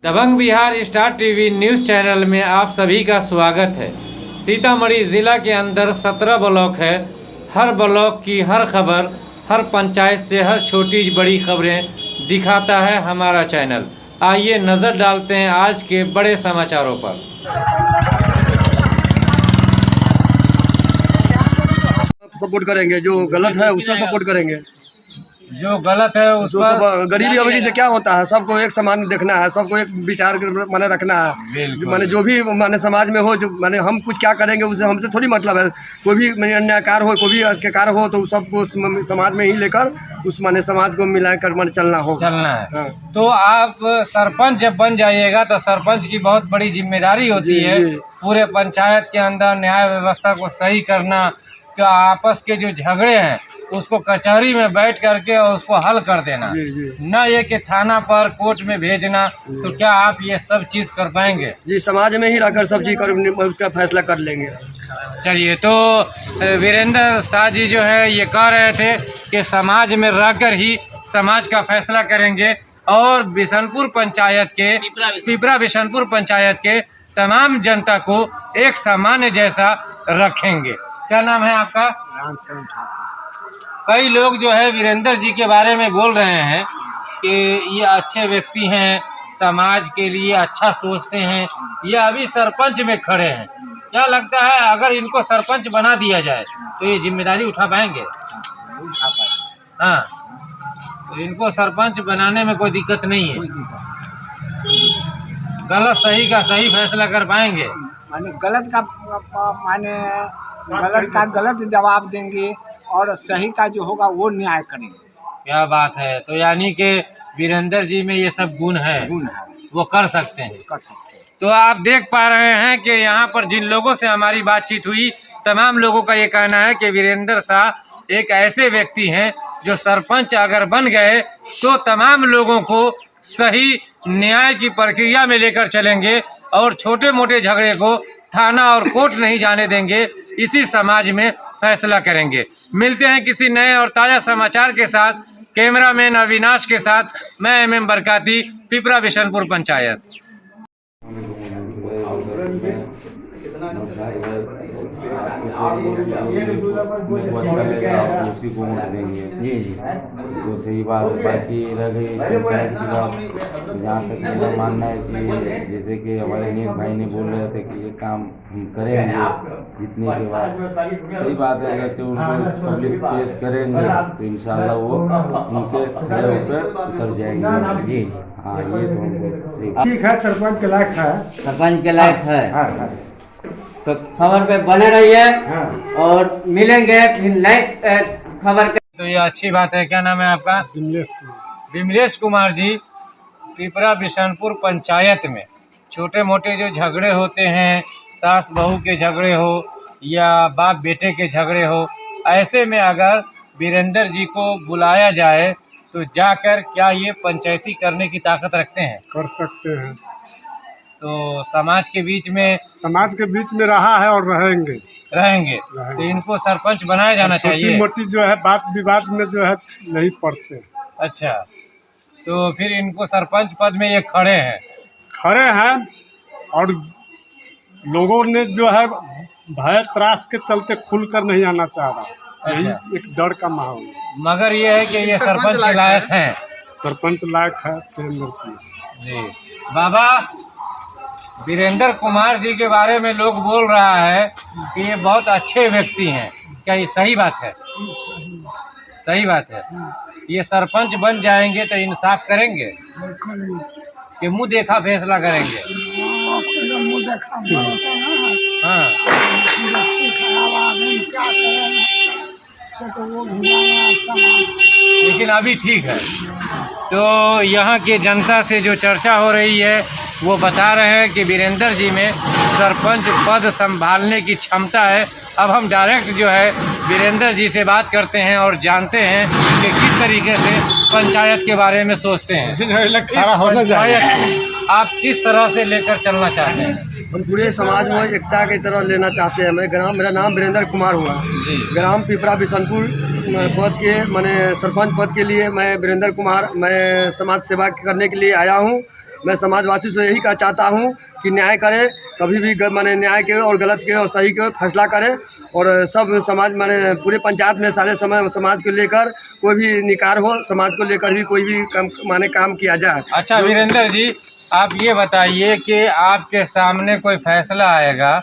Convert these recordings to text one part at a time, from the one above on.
दबंग Bihar star TV news channel में आप सभी का स्वागत है। सीतामढ़ी ज़िला के अंदर 17 ब्लॉक है। हर ब्लॉक की हर खबर, हर पंचायत से हर छोटी बड़ी खबरें दिखाता है हमारा चैनल। आइए नज़र डालते हैं आज के बड़े समाचारों पर। सपोर्ट करेंगे, जो गलत है उससे सपोर्ट करेंगे। जो गलत है उसको गरीबी अमीरी से क्या होता है, सबको एक समान देखना है, सबको एक विचार माने रखना है। माने जो भी माने समाज में हो, जो माने हम कुछ क्या करेंगे उससे हमसे थोड़ी मतलब है। कोई भी अन्यायकार हो, कोई भी अत्याचार हो तो सबको समाज में ही लेकर उस माने समाज को मिलाकर माने चलना है। हाँ। तो आप सरपंच जब बन जाइएगा तो सरपंच की बहुत बड़ी जिम्मेदारी होती है पूरे पंचायत के अंदर न्याय व्यवस्था को सही करना, कि आपस के जो झगड़े हैं उसको कचहरी में बैठ करके और उसको हल कर देना, न ये कि थाना पर कोर्ट में भेजना। तो क्या आप ये सब चीज़ कर पाएंगे? जी, समाज में ही रहकर सब चीज़ कर उसका फैसला कर लेंगे। चलिए, तो वीरेंद्र शाह जी जो है ये कह रहे थे कि समाज में रहकर ही समाज का फैसला करेंगे और बिशनपुर पंचायत के पिपरा बिशनपुर पंचायत के तमाम जनता को एक सामान्य जैसा रखेंगे। क्या नाम है आपका? रामचंद्र ठाकुर। कई लोग जो है वीरेंद्र जी के बारे में बोल रहे हैं कि ये अच्छे व्यक्ति हैं, समाज के लिए अच्छा सोचते हैं, ये अभी सरपंच में खड़े हैं। क्या लगता है अगर इनको सरपंच बना दिया जाए तो ये जिम्मेदारी उठा पाएंगे? उठा पाएंगे। हाँ, तो इनको सरपंच बनाने में कोई दिक्कत नहीं है। गलत सही का सही फैसला कर पाएंगे। माने गलत का गलत जवाब देंगे और सही का जो होगा वो न्याय करेंगे। क्या बात है। तो यानी कि वीरेंद्र जी में ये सब गुण है, वो कर सकते हैं। तो आप देख पा रहे हैं कि यहाँ पर जिन लोगों से हमारी बातचीत हुई, तमाम लोगों का ये कहना है कि वीरेंद्र शाह एक ऐसे व्यक्ति हैं जो सरपंच अगर बन गए तो तमाम लोगों को सही न्याय की प्रक्रिया में लेकर चलेंगे और छोटे मोटे झगड़े को थाना और कोर्ट नहीं जाने देंगे, इसी समाज में फैसला करेंगे। मिलते हैं किसी नए और ताज़ा समाचार के साथ। कैमरामैन अविनाश के साथ मैं MM बरकाती, पिपरा बिशनपुर पंचायत। उसी को वोट देंगे। जी जी, तो सही बात। बाकी रह गई पंचायत की बात, जहाँ तक मेरा मानना है कि जैसे कि हमारे नीत भाई ने बोल रहे थे कि ये काम हम करेंगे जीतने के बाद। सही बात है, अगर तो उनको पब्लिक पेश करेंगे तो इंशाल्लाह वो उनके खड़े होकर उतर जाएंगे। जी हाँ, ये तो सही ठीक है। सरपंच के लायक है, सरपंच के लायक है। हाँ। तो खबर पे बने रहिए और मिलेंगे फिर नए खबर के। तो ये अच्छी बात है। क्या नाम है आपका? विमलेश कुमार जी। पिपरा बिशनपुर पंचायत में छोटे मोटे जो झगड़े होते हैं, सास बहू के झगड़े हो या बाप बेटे के झगड़े हो, ऐसे में अगर वीरेंद्र जी को बुलाया जाए तो जाकर क्या ये पंचायती करने की ताकत रखते हैं? कर सकते हैं। तो समाज के बीच में रहा है और रहेंगे। तो इनको सरपंच बनाया जाना चाहिए। छोटी मोटी जो है बात विवाद में जो है नहीं पड़ते। अच्छा, तो फिर इनको सरपंच पद में ये खड़े हैं और लोगों ने जो है भय त्रास के चलते खुलकर नहीं आना चाह रहा। यही एक डर का माहौल। मगर ये है कि ये सरपंच के लायक हैं। सरपंच लायक है जी। बाबा, वीरेंद्र कुमार जी के बारे में लोग बोल रहा है कि ये बहुत अच्छे व्यक्ति हैं। क्या ये सही बात है? सही बात है। ये सरपंच बन जाएंगे तो इंसाफ करेंगे कि मुंह देखा फैसला करेंगे? हाँ, लेकिन अभी ठीक है। तो यहाँ के जनता से जो चर्चा हो रही है वो बता रहे हैं कि वीरेंद्र जी में सरपंच पद संभालने की क्षमता है। अब हम डायरेक्ट जो है वीरेंद्र जी से बात करते हैं और जानते हैं कि किस तरीके से पंचायत के बारे में सोचते हैं। पंचायत आप किस तरह से लेकर चलना चाहते हैं? हम पूरे समाज में एकता की तरह लेना चाहते हैं। मेरा नाम वीरेंद्र कुमार हुआ। ग्राम पिपरा बिशनपुर पद के सरपंच पद के लिए मैं वीरेंद्र कुमार, मैं समाज सेवा करने के लिए आया हूँ। मैं समाजवासी से यही चाहता हूँ कि न्याय करें, कभी भी माने न्याय के और गलत के और सही के फैसला करें, और सब समाज माने पूरे पंचायत में सारे समाज को लेकर कोई भी निकार हो, समाज को लेकर भी कोई भी काम किया जाए। अच्छा वीरेंद्र जी, आप ये बताइए कि आपके सामने कोई फैसला आएगा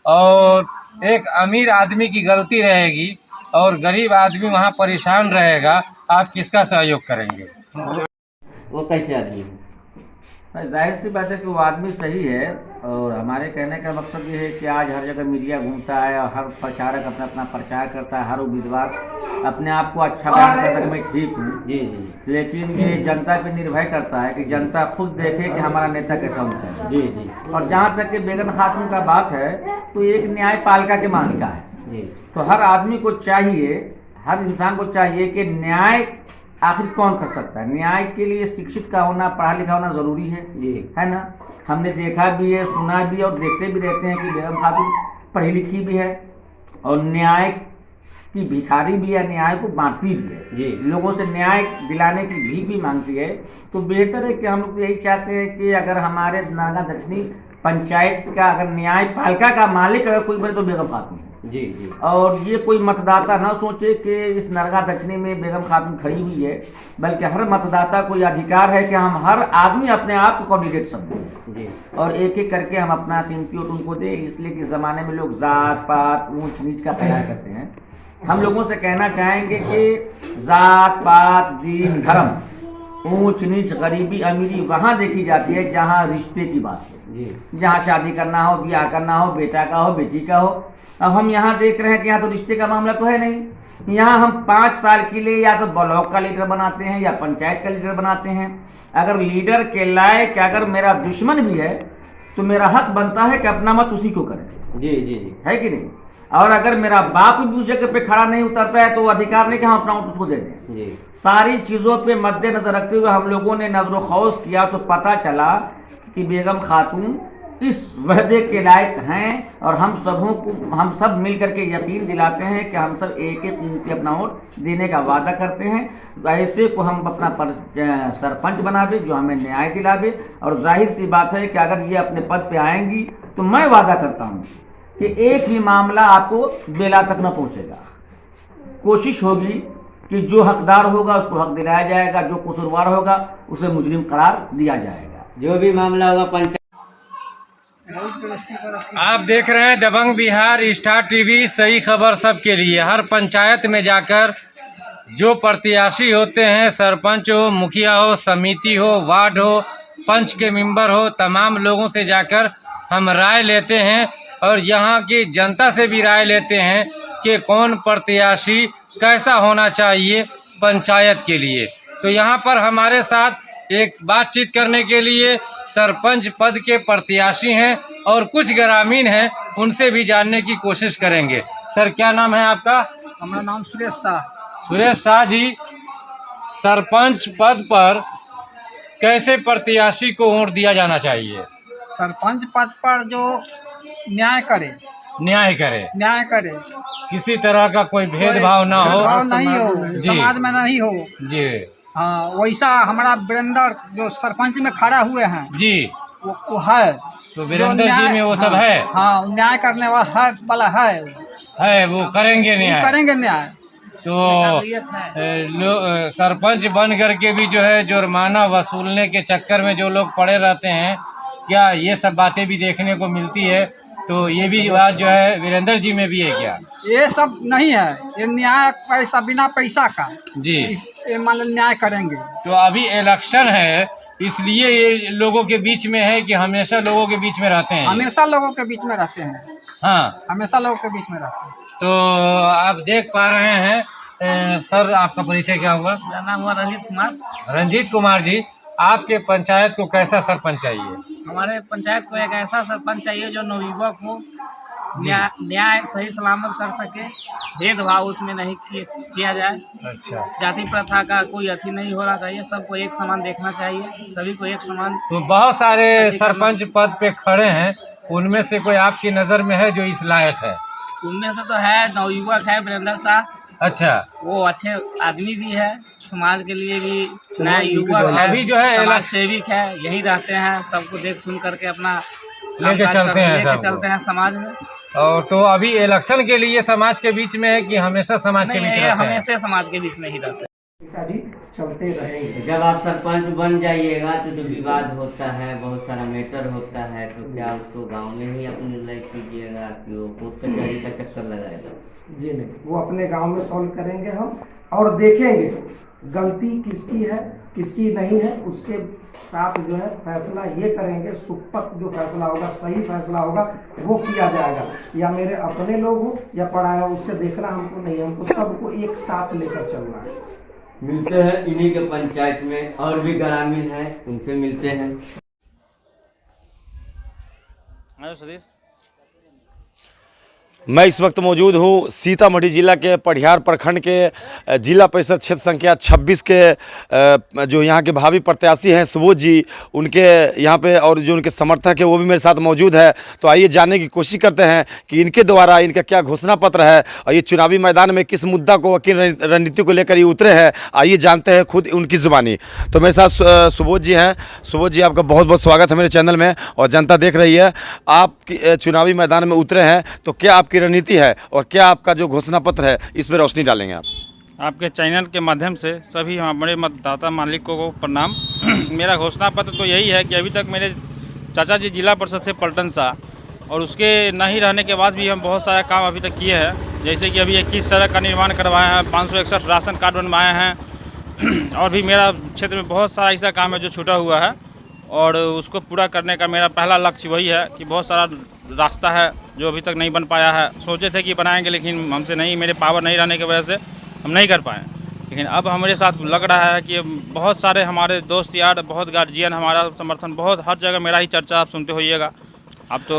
और एक अमीर आदमी की गलती रहेगी और गरीब आदमी वहाँ परेशान रहेगा, आप किसका सहयोग करेंगे? वो कैसे आदमी है? जाहिर सी बात है कि वो आदमी सही है, और हमारे कहने का मकसद ये है कि आज हर जगह मीडिया घूमता है और हर प्रचारक अपना अपना प्रचार करता है, हर उम्मीदवार अपने आप को अच्छा बयान करता है कि मैं ठीक हूँ। जी जी। लेकिन ये जनता पे निर्भर करता है कि जनता खुद देखे कि हमारा नेता कैसा होता है। जी जी। और जहाँ तक कि बेगम खातून का बात है, तो एक न्यायपालिका के मालिका है। जी। तो हर आदमी को चाहिए, हर इंसान को चाहिए कि न्याय आखिर कौन कर सकता है। न्याय के लिए शिक्षित का होना, पढ़ा लिखा होना जरूरी है। जी है ना। हमने देखा भी है, सुना भी है और देखते भी रहते हैं कि बेगम खातून पढ़ी लिखी भी है और न्याय की भिखारी भी है, न्याय को बांटती भी है। जी। लोगों से न्याय दिलाने की भीख भी मांगती है। तो बेहतर है कि हम लोग यही चाहते हैं कि अगर हमारे नरगा दक्षिणी पंचायत का अगर न्यायपालिका का मालिक अगर कोई बने तो बेगम खातून है। जी जी। और ये कोई मतदाता ना सोचे कि इस नरगा दक्षिणी में बेगम खातून खड़ी हुई है, बल्कि हर मतदाता को ये अधिकार है कि हम हर आदमी अपने आप को कैंडिडेट समझें। जी। और एक एक करके हम अपना कीमती वोट उनको दें, इसलिए कि ज़माने में लोग जात पात ऊंच नीच का ख्याल करते हैं। हम लोगों से कहना चाहेंगे कि जात पात दीन धर्म ऊंच नीच गरीबी अमीरी वहाँ देखी जाती है जहाँ रिश्ते की बात है। जहाँ शादी करना हो, ब्याह करना हो, बेटा का हो, बेटी का हो। अब हम यहाँ देख रहे हैं कि यहाँ तो रिश्ते का मामला तो है नहीं। यहाँ हम 5 साल के लिए या तो ब्लॉक का लीडर बनाते हैं या पंचायत का लीडर बनाते हैं। अगर लीडर के लायक अगर मेरा दुश्मन भी है तो मेरा हक बनता है कि अपना मत उसी को करें। जी जी जी। है कि नहीं। और अगर मेरा बाप भी उस जगह पे खड़ा नहीं उतरता है तो अधिकार नहीं कि हम अपना वोट उसको दे दें। जी। सारी चीज़ों पे मद्देनजर रखते हुए हम लोगों ने नजर खौस किया तो पता चला कि बेगम खातून इस वहदे के लायक हैं, और हम सब मिल करके यकीन दिलाते हैं कि हम सब एक एक कीमती अपना वोट देने का वादा करते हैं। ऐसे को हम अपना सरपंच बना दे जो हमें न्याय दिलावे। और जाहिर सी बात है कि अगर ये अपने पद पे आएंगी तो मैं वादा करता हूँ कि एक भी मामला आपको बेला तक न पहुँचेगा। कोशिश होगी कि जो हकदार होगा उसको हक दिलाया जाएगा, जो कसूरवार होगा उसे मुजरिम करार दिया जाएगा। जो भी मामला होगा पंचायत। आप देख रहे हैं दबंग बिहार स्टार टीवी, सही खबर सबके लिए। हर पंचायत में जाकर जो प्रत्याशी होते हैं, सरपंच हो, मुखिया हो, समिति हो, वार्ड हो, पंच के मेंबर हो, तमाम लोगों से जाकर हम राय लेते हैं और यहाँ की जनता से भी राय लेते हैं कि कौन प्रत्याशी कैसा होना चाहिए पंचायत के लिए। तो यहाँ पर हमारे साथ एक बातचीत करने के लिए सरपंच पद के प्रत्याशी हैं और कुछ ग्रामीण हैं, उनसे भी जानने की कोशिश करेंगे। सर, क्या नाम है आपका? हमारा नाम सुरेश शाह। सुरेश शाह जी, सरपंच पद पर कैसे प्रत्याशी को वोट दिया जाना चाहिए? सरपंच पद पर जो न्याय करे, न्याय करे, किसी तरह का कोई भेदभाव ना हो, नहीं हो, समाज में नहीं हो जी। हाँ, वैसा हमारा वीरेंद्र जो सरपंच में खड़ा हुए हैं जी, वो है। तो वीरेंद्र जी में वो सब है। हाँ, न्याय करने वाला है, वो करेंगे न्याय। तो सरपंच बन करके भी जो है जुर्माना वसूलने के चक्कर में जो लोग पड़े रहते हैं, क्या ये सब बातें भी देखने को मिलती है? तो ये भी बात जो है वीरेंद्र जी में भी है क्या? ये सब नहीं है, ये न्याय पैसा बिना पैसा का जी, मान न्याय करेंगे। तो अभी इलेक्शन है, इसलिए ये लोगों के बीच में है कि हमेशा लोगों के बीच में रहते हैं? हमेशा लोगों के बीच में रहते हैं। हाँ, हमेशा लोगों के बीच में रहते हैं। तो आप देख पा रहे हैं सर, आपका परिचय क्या होगा? मेरा नाम हुआ रंजीत कुमार। रंजीत कुमार जी, आपके पंचायत को कैसा सरपंच चाहिए? हमारे पंचायत को एक ऐसा सरपंच चाहिए जो नवयुवक हो, न्याय सही सलामत कर सके, भेदभाव उसमें नहीं किया जाए। अच्छा, जाति प्रथा का कोई अथी नहीं होना चाहिए, सबको एक समान देखना चाहिए, सभी को एक समान। तो बहुत सारे सरपंच पद पे खड़े हैं, उनमें से कोई आपकी नज़र में है जो इस लायक है? उनमें से तो है, नवयुवक है वीरेंद्र शाह, अच्छा, वो अच्छे आदमी भी है, समाज के लिए भी नया युवक है, अभी जो है समाज सेविक है, यही रहते हैं, सबको देख सुन करके अपना लेके चलते हैं, लेके सबको चलते हैं समाज में। और तो अभी इलेक्शन के लिए समाज के बीच में है कि हमेशा समाज के नहीं, बीच ये रहते हैं? हमेशा समाज के बीच में ही रहते हैं। जी चलते रहेंगे। जब आप सरपंच बन जाइएगा तो विवाद होता है, बहुत सारा मैटर होता है, तो क्या उसको गांव में ही अपनी लड़ाई कीजिएगा कि वो कोर्ट कचहरी का चक्कर लगाएगा? जी नहीं, वो अपने गांव में सॉल्व करेंगे हम, और देखेंगे गलती किसकी है किसकी नहीं है, उसके साथ जो है फैसला ये करेंगे, सुपथ जो फैसला होगा, सही फैसला होगा वो किया जाएगा। या मेरे अपने लोग हो या पढ़ाया, उससे देखना हमको नहीं, हमको सबको एक साथ लेकर चलना है। मिलते हैं इन्हीं के पंचायत में, और भी ग्रामीण हैं, उनसे मिलते हैं। सतीश, मैं इस वक्त मौजूद हूँ सीतामढ़ी जिला के पढ़ियार प्रखंड के जिला परिषद क्षेत्र संख्या 26 के जो यहाँ के भावी प्रत्याशी हैं सुबोध जी, उनके यहाँ पे और जो उनके समर्थक है वो भी मेरे साथ मौजूद है। तो आइए जानने की कोशिश करते हैं कि इनके द्वारा इनका क्या घोषणा पत्र है और ये चुनावी मैदान में किस मुद्दा को, किन रणनीति को लेकर ये उतरे हैं। आइए जानते हैं खुद उनकी ज़ुबानी। तो मेरे साथ सुबोध जी हैं। सुबोध जी, आपका बहुत बहुत स्वागत है मेरे चैनल में, और जनता देख रही है। आप चुनावी मैदान में उतरे हैं, तो क्या आपकी रणनीति है और क्या आपका जो घोषणा पत्र है इस पर रोशनी डालेंगे आप? आपके चैनल के माध्यम से सभी हमारे मतदाता मालिकों को प्रणाम। मेरा घोषणा पत्र तो यही है कि अभी तक मेरे चाचा जी जिला परिषद से पलटन सा, और उसके नहीं रहने के बाद भी हम बहुत सारा काम अभी तक किए हैं। जैसे कि अभी 21 सड़क का निर्माण करवाए हैं, 561 राशन कार्ड बनवाए हैं, और भी मेरा क्षेत्र में बहुत सारा ऐसा काम है जो छूटा हुआ है, और उसको पूरा करने का मेरा पहला लक्ष्य वही है कि बहुत सारा रास्ता है जो अभी तक नहीं बन पाया है। सोचे थे कि बनाएंगे, लेकिन हमसे नहीं, मेरे पावर नहीं रहने की वजह से हम नहीं कर पाए। लेकिन अब हमारे साथ लग रहा है कि बहुत सारे हमारे दोस्त यार, बहुत गार्जियन, हमारा समर्थन, बहुत हर जगह मेरा ही चर्चा आप सुनते होइएगा। अब तो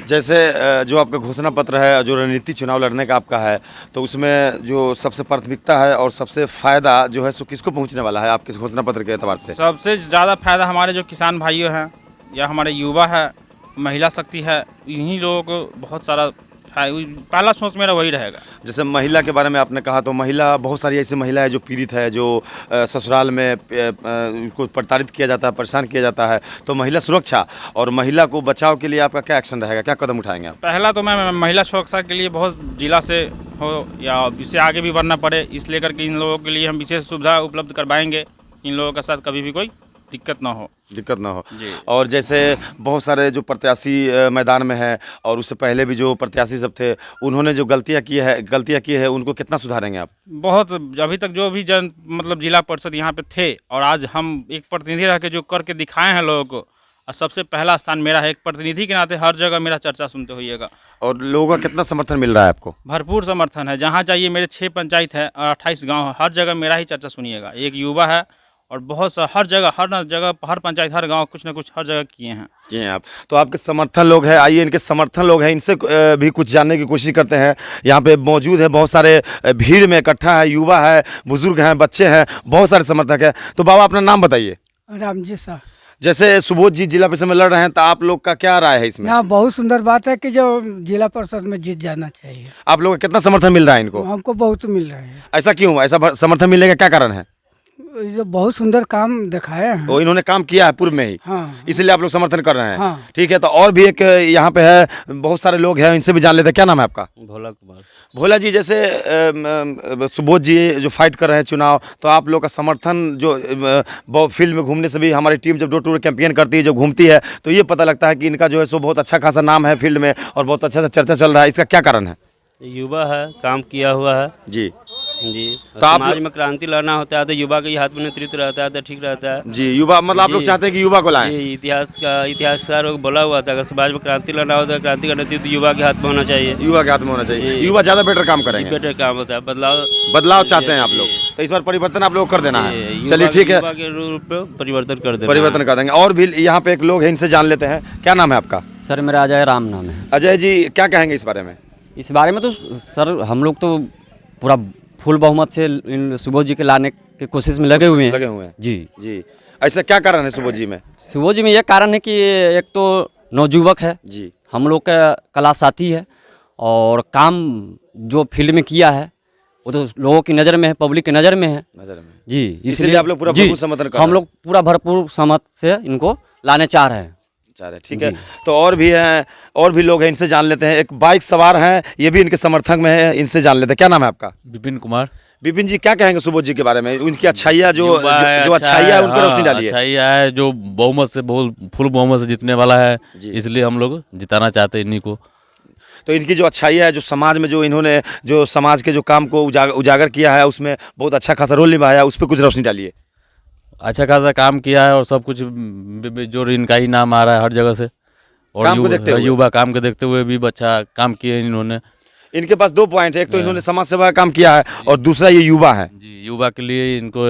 जैसे जो आपका घोषणा पत्र है, जो रणनीति चुनाव लड़ने का आपका है, तो उसमें जो सबसे प्राथमिकता है और सबसे फ़ायदा जो है सो किसको पहुंचने वाला है आपके घोषणा पत्र के एतबार से? सबसे ज़्यादा फायदा हमारे जो किसान भाइयों हैं या हमारे युवा है, महिला शक्ति है, इन्हीं लोगों को बहुत सारा पहला सोच मेरा वही रहेगा। जैसे महिला के बारे में आपने कहा, तो महिला, बहुत सारी ऐसी महिला है जो पीड़ित है, जो ससुराल में उनको प्रताड़ित किया जाता है, परेशान किया जाता है। तो महिला सुरक्षा और महिला को बचाव के लिए आपका क्या एक्शन रहेगा, क्या कदम उठाएंगे आप? पहला तो मैं महिला सुरक्षा के लिए बहुत जिला से हो या इससे आगे भी बढ़ना पड़े, इस लेकर के इन लोगों के लिए हम विशेष सुविधा उपलब्ध करवाएंगे, इन लोगों के साथ कभी भी कोई दिक्कत ना हो जी। और जैसे बहुत सारे जो प्रत्याशी मैदान में है, और उससे पहले भी जो प्रत्याशी सब थे, उन्होंने जो गलतियां की है उनको कितना सुधारेंगे आप? बहुत, अभी तक जो भी मतलब जिला परिषद यहाँ पे थे, और आज हम एक प्रतिनिधि रह के जो करके दिखाए हैं लोगों को, और सबसे पहला स्थान मेरा है। एक प्रतिनिधि के नाते हर जगह मेरा चर्चा सुनते होइएगा। और लोगों का कितना समर्थन मिल रहा है आपको? भरपूर समर्थन है। जहाँ चाहिए, मेरे 6 पंचायत है और 28 गाँव है, हर जगह मेरा ही चर्चा सुनिएगा। एक युवा है, और बहुत सा हर जगह हर पंचायत, हर गांव, कुछ ना कुछ हर जगह किए हैं। जी आप, तो आपके समर्थन लोग हैं, आइए इनके समर्थन लोग हैं, इनसे भी कुछ जानने की कोशिश करते हैं। यहाँ पे मौजूद है, बहुत सारे भीड़ में इकट्ठा है, युवा है, बुजुर्ग हैं, बच्चे हैं, बहुत सारे समर्थक हैं। तो बाबा अपना नाम बताइए। रामजी साहब। जैसे सुबोध जी जिला परिषद में लड़ रहे हैं, तो आप लोग का क्या राय है इसमें? यहाँ बहुत सुंदर बात है कि जो जिला परिषद में जीत जाना चाहिए। आप लोगों का कितना समर्थन मिल रहा है इनको? हमको बहुत मिल रहा है। ऐसा क्यों? ऐसा समर्थन मिलने का क्या कारण है? जो बहुत सुंदर काम दिखाए हैं, वो इन्होंने काम किया है पूर्व में ही, हाँ, इसलिए आप लोग समर्थन कर रहे हैं। हाँ। ठीक है, तो और भी एक यहाँ पे है, बहुत सारे लोग हैं, इनसे भी जान लेते हैं। क्या नाम है आपका? भोला कुमार। भोला जी, जैसे सुबोध जी जो फाइट कर रहे हैं चुनाव, तो आप लोग का समर्थन जो फील्ड में घूमने से भी, हमारी टीम जब डोर टू डोर कैंपेन करती है, जो घूमती है, तो ये पता लगता है कि इनका जो है सो बहुत अच्छा खासा नाम है फील्ड में, और बहुत अच्छा सा चर्चा चल रहा है। इसका क्या कारण है? युवा है, काम किया हुआ है जी। तो समाज में क्रांति लाना होता है तो युवा के हाथ में नेतृत्व रहता है तो ठीक रहता है। जी, युवा मतलब आप लोग चाहते हैं कि युवा को लाएं? इतिहासकार बोला हुआ था, अगर समाज में क्रांति लाना होता है, क्रांति का नेतृत्व युवा के हाथ में होना चाहिए। युवा के हाथ में होना चाहिए। युवा ज़्यादा बेटर काम करेंगे। बेटर काम होता है, बदलाव चाहते हैं आप लोग, तो इस बार परिवर्तन आप लोग कर देना है। चलिए ठीक है, युवा के रूप में परिवर्तन कर देंगे। और भी यहाँ पे एक लोग हैं, इनसे जान लेते हैं। क्या नाम है आपका? सर मेरा अजय राम नाम है। अजय जी, क्या कहेंगे इस बारे में? इस बारे में तो सर हम लोग तो पूरा फुल बहुमत से इन सुबोध जी के लाने की कोशिश में लगे हुए हैं। जी। ऐसा क्या कारण है सुबोध जी में? सुबोध जी में ये कारण है कि एक तो नवयुवक है जी, हम लोग का कला साथी है, और काम जो फील्ड में किया है वो तो लोगों की नज़र में है, पब्लिक की नज़र में है जी। इसलिए आप लोग पूरा भरपूर समर्थन कर रहे हैं। हम लोग पूरा भरपूर सहमत से इनको लाने चाह रहे हैं। ठीक है, तो और भी हैं, और भी लोग हैं, इनसे जान लेते हैं। एक बाइक सवार हैं, ये भी इनके समर्थक में है, इनसे जान लेते हैं। क्या नाम है आपका? विपिन कुमार। विपिन जी, क्या कहेंगे सुबोध जी के बारे में? उनकी अच्छाइयाँ जो अच्छाइयाँ है उन पर रोशनी डालिए। अच्छाइयाँ है, जो बहुमत से फुल बहुमत से जीतने वाला है, इसलिए हम लोग जिताना चाहते हैं इन्हीं को। तो इनकी जो अच्छाइयाँ है, जो समाज में जो इन्होंने जो समाज के जो काम को उजागर किया है, उसमें बहुत अच्छा खासा रोल निभाया, उस पर कुछ रोशनी डालिए। अच्छा खासा काम किया है और सब कुछ जो इनका ही नाम आ रहा है हर जगह से, और युवा काम को देखते हुए भी अच्छा काम किए इन्होंने। इनके पास 2 पॉइंट है, एक तो इन्होंने समाज सेवा का काम किया है और दूसरा ये युवा है जी। युवा के लिए इनको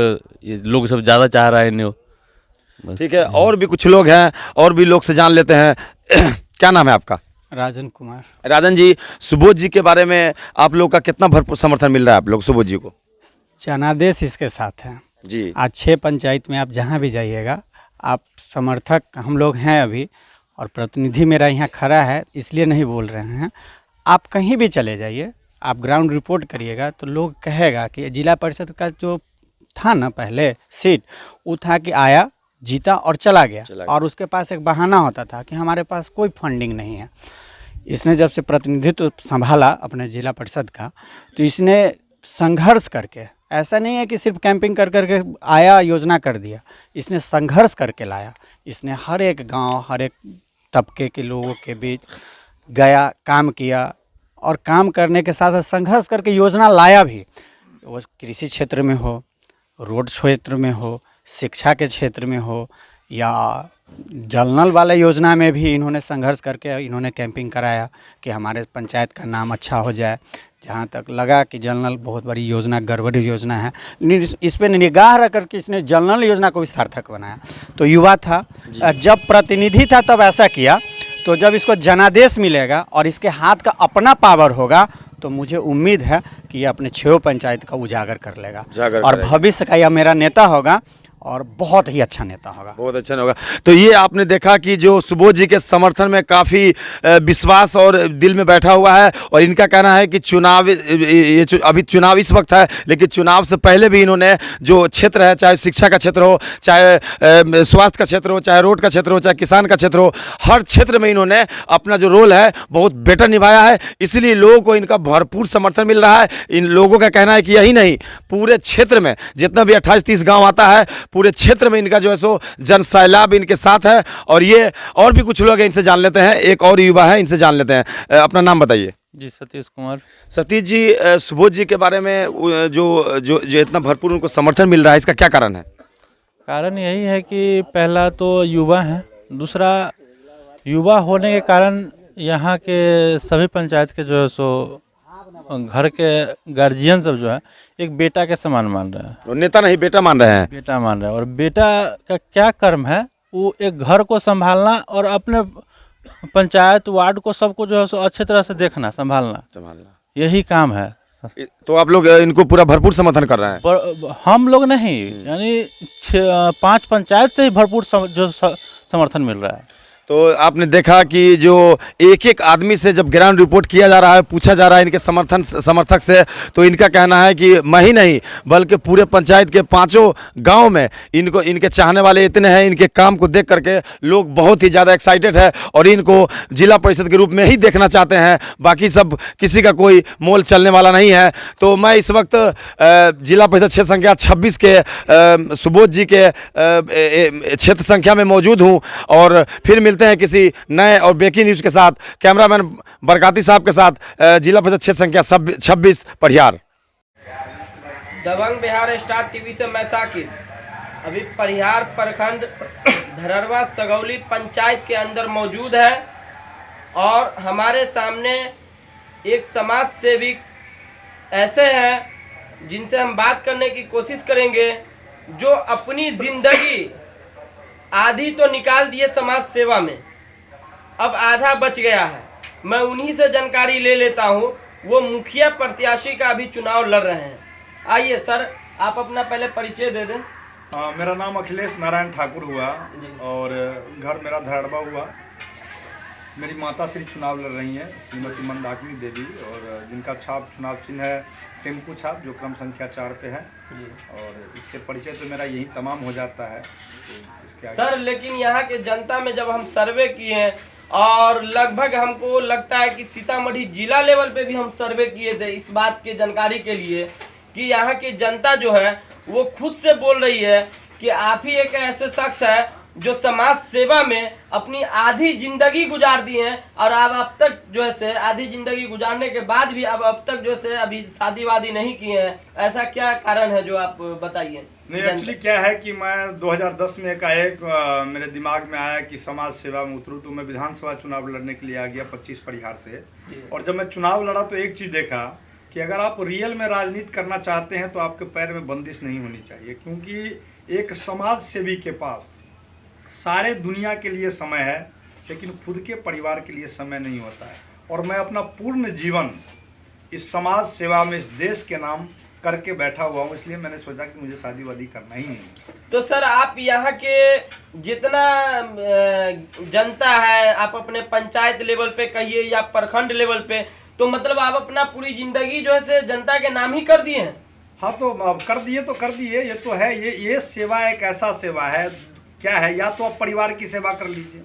लोग सब ज़्यादा चाह रहा है इन्हें। ठीक है, और भी कुछ लोग हैं, और भी लोग से जान लेते हैं। क्या नाम है आपका? राजन कुमार। राजन जी, सुबोध जी के बारे में आप लोग का कितना भरपूर समर्थन मिल रहा है आप लोग सुबोध जी को? जनादेश इसके साथ है जी। आज 6 पंचायत में आप जहाँ भी जाइएगा, आप समर्थक हम लोग हैं अभी, और प्रतिनिधि मेरा यहाँ खड़ा है, इसलिए नहीं बोल रहे हैं। आप कहीं भी चले जाइए, आप ग्राउंड रिपोर्ट करिएगा तो लोग कहेगा कि जिला परिषद का जो था ना पहले सीट, वो था कि आया, जीता और चला गया। और उसके पास एक बहाना होता था कि हमारे पास कोई फंडिंग नहीं है। इसने जब से प्रतिनिधित्व संभाला अपने जिला परिषद का, तो इसने संघर्ष करके, ऐसा नहीं है कि सिर्फ कैंपिंग कर करके आया योजना कर दिया, इसने संघर्ष करके लाया। इसने हर एक गांव, हर एक तबके के लोगों के बीच गया, काम किया, और काम करने के साथ साथ संघर्ष करके योजना लाया भी। वो कृषि क्षेत्र में हो, रोड क्षेत्र में हो, शिक्षा के क्षेत्र में हो, या जल नल वाला योजना में भी इन्होंने संघर्ष करके इन्होंने कैंपिंग कराया कि हमारे पंचायत का नाम अच्छा हो जाए। जहाँ तक लगा कि जल नल बहुत बड़ी योजना, गड़बड़ी योजना है, इस पर निगाह रख करके इसने जल नल योजना को भी सार्थक बनाया। तो युवा था, जब प्रतिनिधि था तब ऐसा किया, तो जब इसको जनादेश मिलेगा और इसके हाथ का अपना पावर होगा, तो मुझे उम्मीद है कि ये अपने 6 पंचायत का उजागर कर लेगा और भविष्य का यह मेरा नेता होगा और बहुत ही अच्छा नेता होगा, बहुत अच्छा होगा। तो ये आपने देखा कि जो सुबोध जी के समर्थन में काफ़ी विश्वास और दिल में बैठा हुआ है, और इनका कहना है कि अभी चुनाव इस वक्त है, लेकिन चुनाव से पहले भी इन्होंने जो क्षेत्र है, चाहे शिक्षा का क्षेत्र हो, चाहे स्वास्थ्य का क्षेत्र हो, चाहे रोड का क्षेत्र हो, चाहे किसान का क्षेत्र हो, हर क्षेत्र में इन्होंने अपना जो रोल है बहुत बेटर निभाया है। इसलिए लोगों को इनका भरपूर समर्थन मिल रहा है। इन लोगों का कहना है कि यही नहीं, पूरे क्षेत्र में जितना भी 28-30 गाँव आता है, पूरे क्षेत्र में इनका जो है सो जन सैलाब इनके साथ है। और ये और भी कुछ लोग हैं, इनसे जान लेते हैं। एक और युवा है, इनसे जान लेते हैं। अपना नाम बताइए। जी, सतीश कुमार। सतीश जी, सुबोध जी के बारे में जो इतना भरपूर उनको समर्थन मिल रहा है, इसका क्या कारण है? कारण यही है कि पहला तो युवा है, दूसरा युवा होने के कारण यहाँ के सभी पंचायत के जो है सो घर के गार्जियन सब जो है एक बेटा के समान मान रहे हैं, और नेता नहीं बेटा मान रहे हैं। बेटा मान रहे हैं। और बेटा का क्या कर्म है, वो एक घर को संभालना और अपने पंचायत वार्ड को सबको जो है सो अच्छे तरह से देखना, संभालना, यही काम है। तो आप लोग इनको पूरा भरपूर समर्थन कर रहे हैं? हम लोग नहीं, यानी 5 पंचायत से ही भरपूर जो समर्थन मिल रहा है। तो आपने देखा कि जो एक एक आदमी से जब ग्राउंड रिपोर्ट किया जा रहा है, पूछा जा रहा है इनके समर्थक से, तो इनका कहना है कि मैं ही नहीं बल्कि पूरे पंचायत के 5 गांव में इनके चाहने वाले इतने हैं। इनके काम को देख करके लोग बहुत ही ज़्यादा एक्साइटेड है और इनको जिला परिषद के रूप में ही देखना चाहते हैं। बाकी सब किसी का कोई मोल चलने वाला नहीं है। तो मैं इस वक्त जिला परिषद क्षेत्र संख्या 26 के सुबोध जी के क्षेत्र संख्या में मौजूद हूँ, और फिर मिलते हैं किसी नए और ब्रेकिंग न्यूज के साथ। कैमरामैन बरकाती साहब के साथ जिला परिषद क्षेत्र संख्या 26 परिहार। दबंग बिहार स्टार टीवी से मैं साकिब। अभी परिहार प्रखंड धररवा सगौली पंचायत के अंदर मौजूद है, और हमारे सामने एक समाज सेवी ऐसे हैं जिनसे हम बात करने की कोशिश करेंगे, जो अपनी जिंदगी आधी तो निकाल दिए समाज सेवा में, अब आधा बच गया है। मैं उन्हीं से जानकारी ले लेता हूं। वो मुखिया प्रत्याशी का अभी चुनाव लड़ रहे हैं। आइए सर, आप अपना पहले परिचय दे दें। मेरा नाम अखिलेश नारायण ठाकुर हुआ और घर मेरा धरड़वा हुआ। मेरी माता श्री चुनाव लड़ रही हैं, श्रीमती मंदाकिनी देवी, और जिनका छाप चुनाव चिन्ह है टेम्पू छाप, जो क्रम संख्या 4 पे है। और इससे परिचय तो मेरा यही तमाम हो जाता है। तो इसके सर लेकिन यहाँ के जनता में जब हम सर्वे किए हैं, और लगभग हमको लगता है कि सीतामढ़ी जिला लेवल पे भी हम सर्वे किए थे इस बात की जानकारी के लिए कि यहाँ की जनता जो है वो खुद से बोल रही है कि आप ही एक ऐसे शख्स है जो समाज सेवा में अपनी आधी जिंदगी गुजार दी है, और आप अब तक जो है से आधी जिंदगी गुजारने के बाद भी अब तक जो है अभी शादी वादी नहीं किए हैं। ऐसा क्या कारण है जो आप बताइए? नहीं, एक्चुअली क्या है कि मैं 2010 में एकाएक मेरे दिमाग में आया कि समाज सेवा में उतरूँ, तो मैं विधानसभा चुनाव लड़ने के लिए आ गया 25 परिहार से। और जब मैं चुनाव लड़ा तो एक चीज़ देखा कि अगर आप रियल में राजनीति करना चाहते हैं तो आपके पैर में बंदिश नहीं होनी चाहिए, क्योंकि एक समाज सेवी के पास सारे दुनिया के लिए समय है लेकिन खुद के परिवार के लिए समय नहीं होता है। और मैं अपना पूर्ण जीवन इस समाज सेवा में, इस देश के नाम करके बैठा हुआ हूँ, इसलिए मैंने सोचा कि मुझे शादी वादी करना ही नहीं। तो सर आप यहाँ के जितना जनता है, आप अपने पंचायत लेवल पे कहिए या प्रखंड लेवल पे, तो मतलब आप अपना पूरी जिंदगी जो है से जनता के नाम ही कर दिए हैं? हाँ, तो कर दिए तो कर दिए। ये तो है, ये सेवा एक ऐसा सेवा है, क्या है, या तो आप परिवार की सेवा कर लीजिए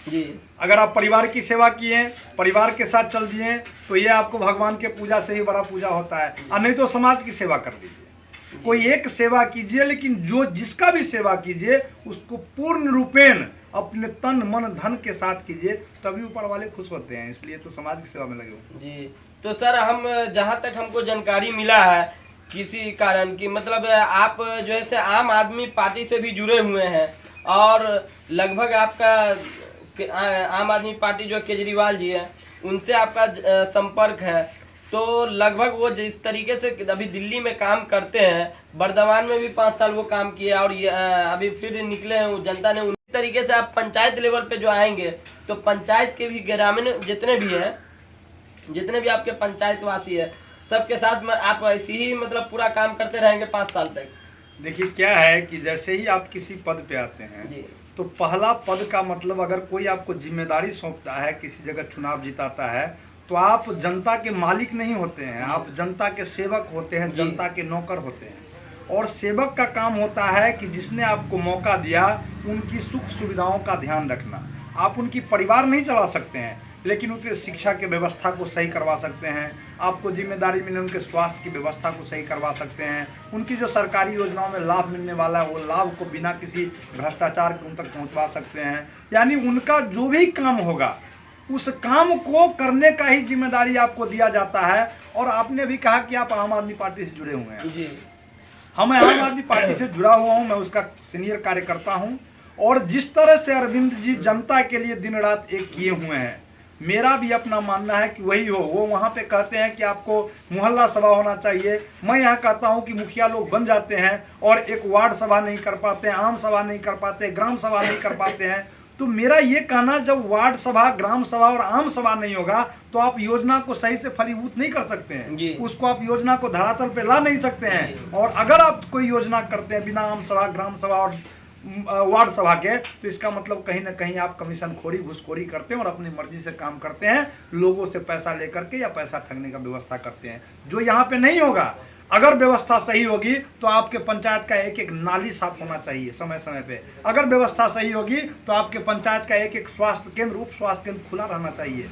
जी। अगर आप परिवार की सेवा किए, परिवार के साथ चल दिए, तो ये आपको भगवान के पूजा से ही बड़ा पूजा होता है। और नहीं तो समाज की सेवा कर लीजिए, कोई एक सेवा कीजिए, लेकिन जो जिसका भी सेवा कीजिए उसको पूर्ण रूपेण अपने तन मन धन के साथ कीजिए, तभी ऊपर वाले खुश होते हैं। इसलिए तो समाज की सेवा में लगे हुए जी। तो सर हम जहाँ तक हमको जानकारी मिला है किसी कारण की, मतलब आप जो है से आम आदमी पार्टी से भी जुड़े हुए हैं, और लगभग आपका आम आदमी पार्टी जो केजरीवाल जी है उनसे आपका संपर्क है। तो लगभग वो जिस तरीके से अभी दिल्ली में काम करते हैं, बर्दवान में भी 5 साल वो काम किए, और अभी फिर निकले हैं जनता ने उसी तरीके से आप पंचायत लेवल पे जो आएंगे तो पंचायत के भी ग्रामीण जितने भी आपके पंचायत वासी है, सबके साथ में आप ऐसे ही मतलब पूरा काम करते रहेंगे 5 साल तक? देखिए क्या है कि जैसे ही आप किसी पद पे आते हैं तो पहला पद का मतलब, अगर कोई आपको जिम्मेदारी सौंपता है, किसी जगह चुनाव जिताता है, तो आप जनता के मालिक नहीं होते हैं, आप जनता के सेवक होते हैं, जनता के नौकर होते हैं। और सेवक का काम होता है कि जिसने आपको मौका दिया उनकी सुख सुविधाओं का ध्यान रखना। आप उनकी परिवार नहीं चला सकते हैं, लेकिन उनके शिक्षा की व्यवस्था को सही करवा सकते हैं, आपको जिम्मेदारी मिले उनके स्वास्थ्य की व्यवस्था को सही करवा सकते हैं, उनकी जो सरकारी योजनाओं में लाभ मिलने वाला है वो लाभ को बिना किसी भ्रष्टाचार के उन तक पहुंचवा सकते हैं। यानी उनका जो भी काम होगा उस काम को करने का ही जिम्मेदारी आपको दिया जाता है। और आपने भी कहा कि आप आम आदमी पार्टी से जुड़े हुए हैं जी। हम आम आदमी पार्टी से जुड़ा हुआ हूँ, मैं उसका सीनियर कार्यकर्ता हूँ। और जिस तरह से अरविंद जी जनता के लिए दिन रात एक किए हुए हैं, मेरा भी अपना मानना है कि वही हो। वो वहाँ पे कहते हैं कि आपको मोहल्ला सभा होना चाहिए, मैं यहाँ कहता हूँ कि मुखिया लोग बन जाते हैं और एक वार्ड सभा नहीं कर पाते, आम सभा नहीं कर पाते, ग्राम सभा नहीं कर पाते हैं। तो मेरा ये कहना, जब वार्ड सभा, ग्राम सभा और आम सभा नहीं होगा तो आप योजना को सही से फलीभूत नहीं कर सकते हैं, उसको आप योजना को धरातल पे ला नहीं सकते हैं। और अगर आप कोई योजना करते हैं बिना आम सभा, ग्राम सभा और वार्ड सभा के, तो इसका मतलब कहीं ना कहीं आप कमीशन खोरी, घुसखोरी करते हैं और अपनी मर्जी से काम करते हैं, लोगों से पैसा लेकर के या पैसा ठगने का व्यवस्था करते हैं, जो यहाँ पे नहीं होगा। अगर व्यवस्था सही होगी तो आपके पंचायत का एक एक नाली साफ होना चाहिए समय समय पे। अगर व्यवस्था सही होगी तो आपके पंचायत का एक एक स्वास्थ्य केंद्र, उप स्वास्थ्य केंद्र खुला रहना चाहिए।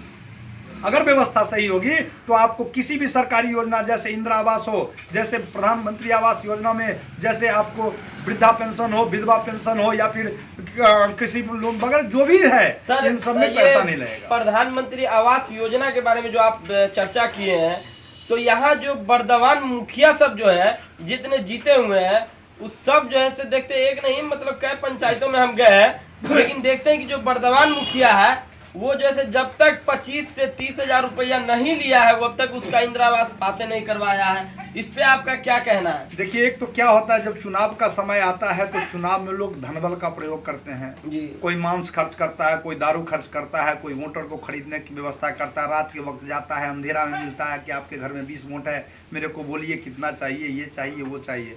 अगर व्यवस्था सही होगी तो आपको किसी भी सरकारी योजना, जैसे इंदिरा आवास हो, जैसे प्रधानमंत्री आवास योजना में जैसे आपको वृद्धा पेंशन हो, विधवा पेंशन हो, या फिर कृषि लोन वगैरह जो भी है, इन सब में पैसा नहीं लगेगा। प्रधानमंत्री आवास योजना के बारे में जो आप चर्चा किए हैं, तो यहाँ जो बर्दवान मुखिया सब जो है जितने जीते हुए हैं, उस सब जो है से देखते एक नहीं, मतलब कई पंचायतों में हम गए हैं, लेकिन देखते हैं कि जो बर्दवान मुखिया है वो जैसे जब तक 25 से 30 हजार रुपया नहीं लिया है, वो अब तक उसका इंदिरा आवास पासे नहीं करवाया है। इस पे आपका क्या कहना है? देखिए, एक तो क्या होता है, जब चुनाव का समय आता है तो चुनाव में लोग धनबल का प्रयोग करते हैं। कोई मांस खर्च करता है, कोई दारू खर्च करता है, कोई वोटर को खरीदने की व्यवस्था करता है, रात के वक्त जाता है, अंधेरा में मिलता है कि आपके घर में 20 वोट है, मेरे को बोलिए कितना चाहिए, ये चाहिए वो चाहिए।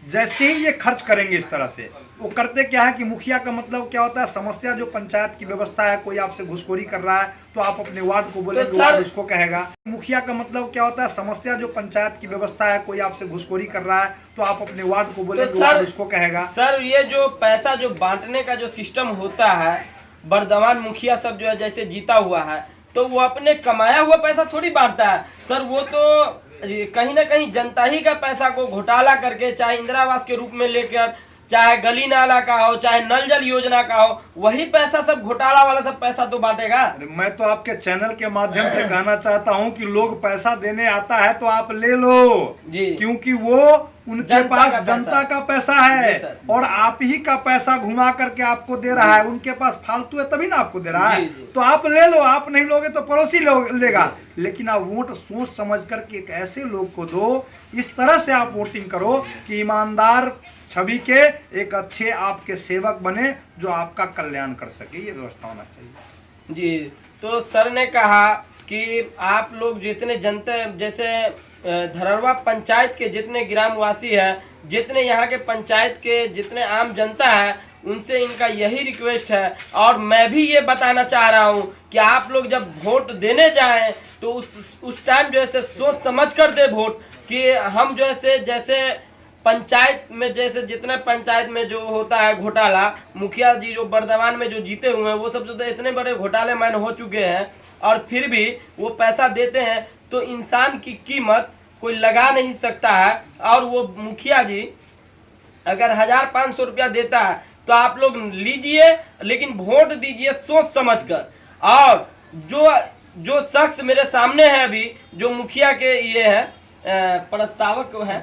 जैसे ही ये खर्च करेंगे इस तरह से, वो करते क्या है कि मुखिया का मतलब क्या होता है, समस्या जो पंचायत की व्यवस्था है, कोई आपसे घुसखोरी कर रहा है तो आप अपने वार्ड को बोलेंगे, तो वार्ड उसको कहेगा। मुखिया का मतलब क्या होता है, समस्या जो पंचायत की व्यवस्था है, कोई आपसे घुसखोरी कर रहा है तो आप अपने वार्ड को बोलेंगे, तो वार्ड उसको कहेगा। सर ये जो पैसा जो बांटने का जो सिस्टम होता है, वर्तमान मुखिया सब जो है जैसे जीता हुआ है तो वो अपने कमाया हुआ पैसा थोड़ी बांटता है सर, वो तो कहीं ना कहीं जनता ही का पैसा को घोटाला करके, चाहे इंदिरा आवास के रूप में लेकर, चाहे गली नाला का हो, चाहे नल जल योजना का हो, वही पैसा सब घोटाला वाला सब पैसा तो बांटेगा। मैं तो आपके चैनल के माध्यम से कहना चाहता हूं कि लोग पैसा देने आता है तो आप ले लो जी, क्योंकि वो उनके पास जनता का पैसा है और आप ही का पैसा घुमा करके आपको दे रहा है, उनके पास फालतू है तभी ना आपको दे रहा है, तो आप ले लो। आप नहीं लोगे तो पड़ोसी लेगा, लेकिन आप वोट सोच समझ करके एक ऐसे लोग को दो, इस तरह से आप वोटिंग करो कि ईमानदार छवि के एक अच्छे आपके सेवक बने जो आपका कल्याण कर सके, ये व्यवस्था होना चाहिए जी। तो सर ने कहा कि आप लोग जितने जनता, जैसे धररवा पंचायत के जितने ग्रामवासी हैं, जितने यहाँ के पंचायत के जितने आम जनता है, उनसे इनका यही रिक्वेस्ट है और मैं भी ये बताना चाह रहा हूँ कि आप लोग जब वोट देने जाएं तो उस टाइम जो है सोच समझ कर दे वोट, कि हम जो है जैसे पंचायत में, जैसे जितने पंचायत में जो होता है घोटाला, मुखिया जी जो वर्तमान में जो जीते हुए हैं वो सब जो इतने बड़े घोटाले मैन हो चुके हैं और फिर भी वो पैसा देते हैं, तो इंसान की कीमत कोई लगा नहीं सकता है। और वो मुखिया जी अगर 1500 रुपया देता है तो आप लोग लीजिए, लेकिन वोट दीजिए सोच समझकर। और जो शख्स मेरे सामने है अभी, जो मुखिया के ये है प्रस्तावक है,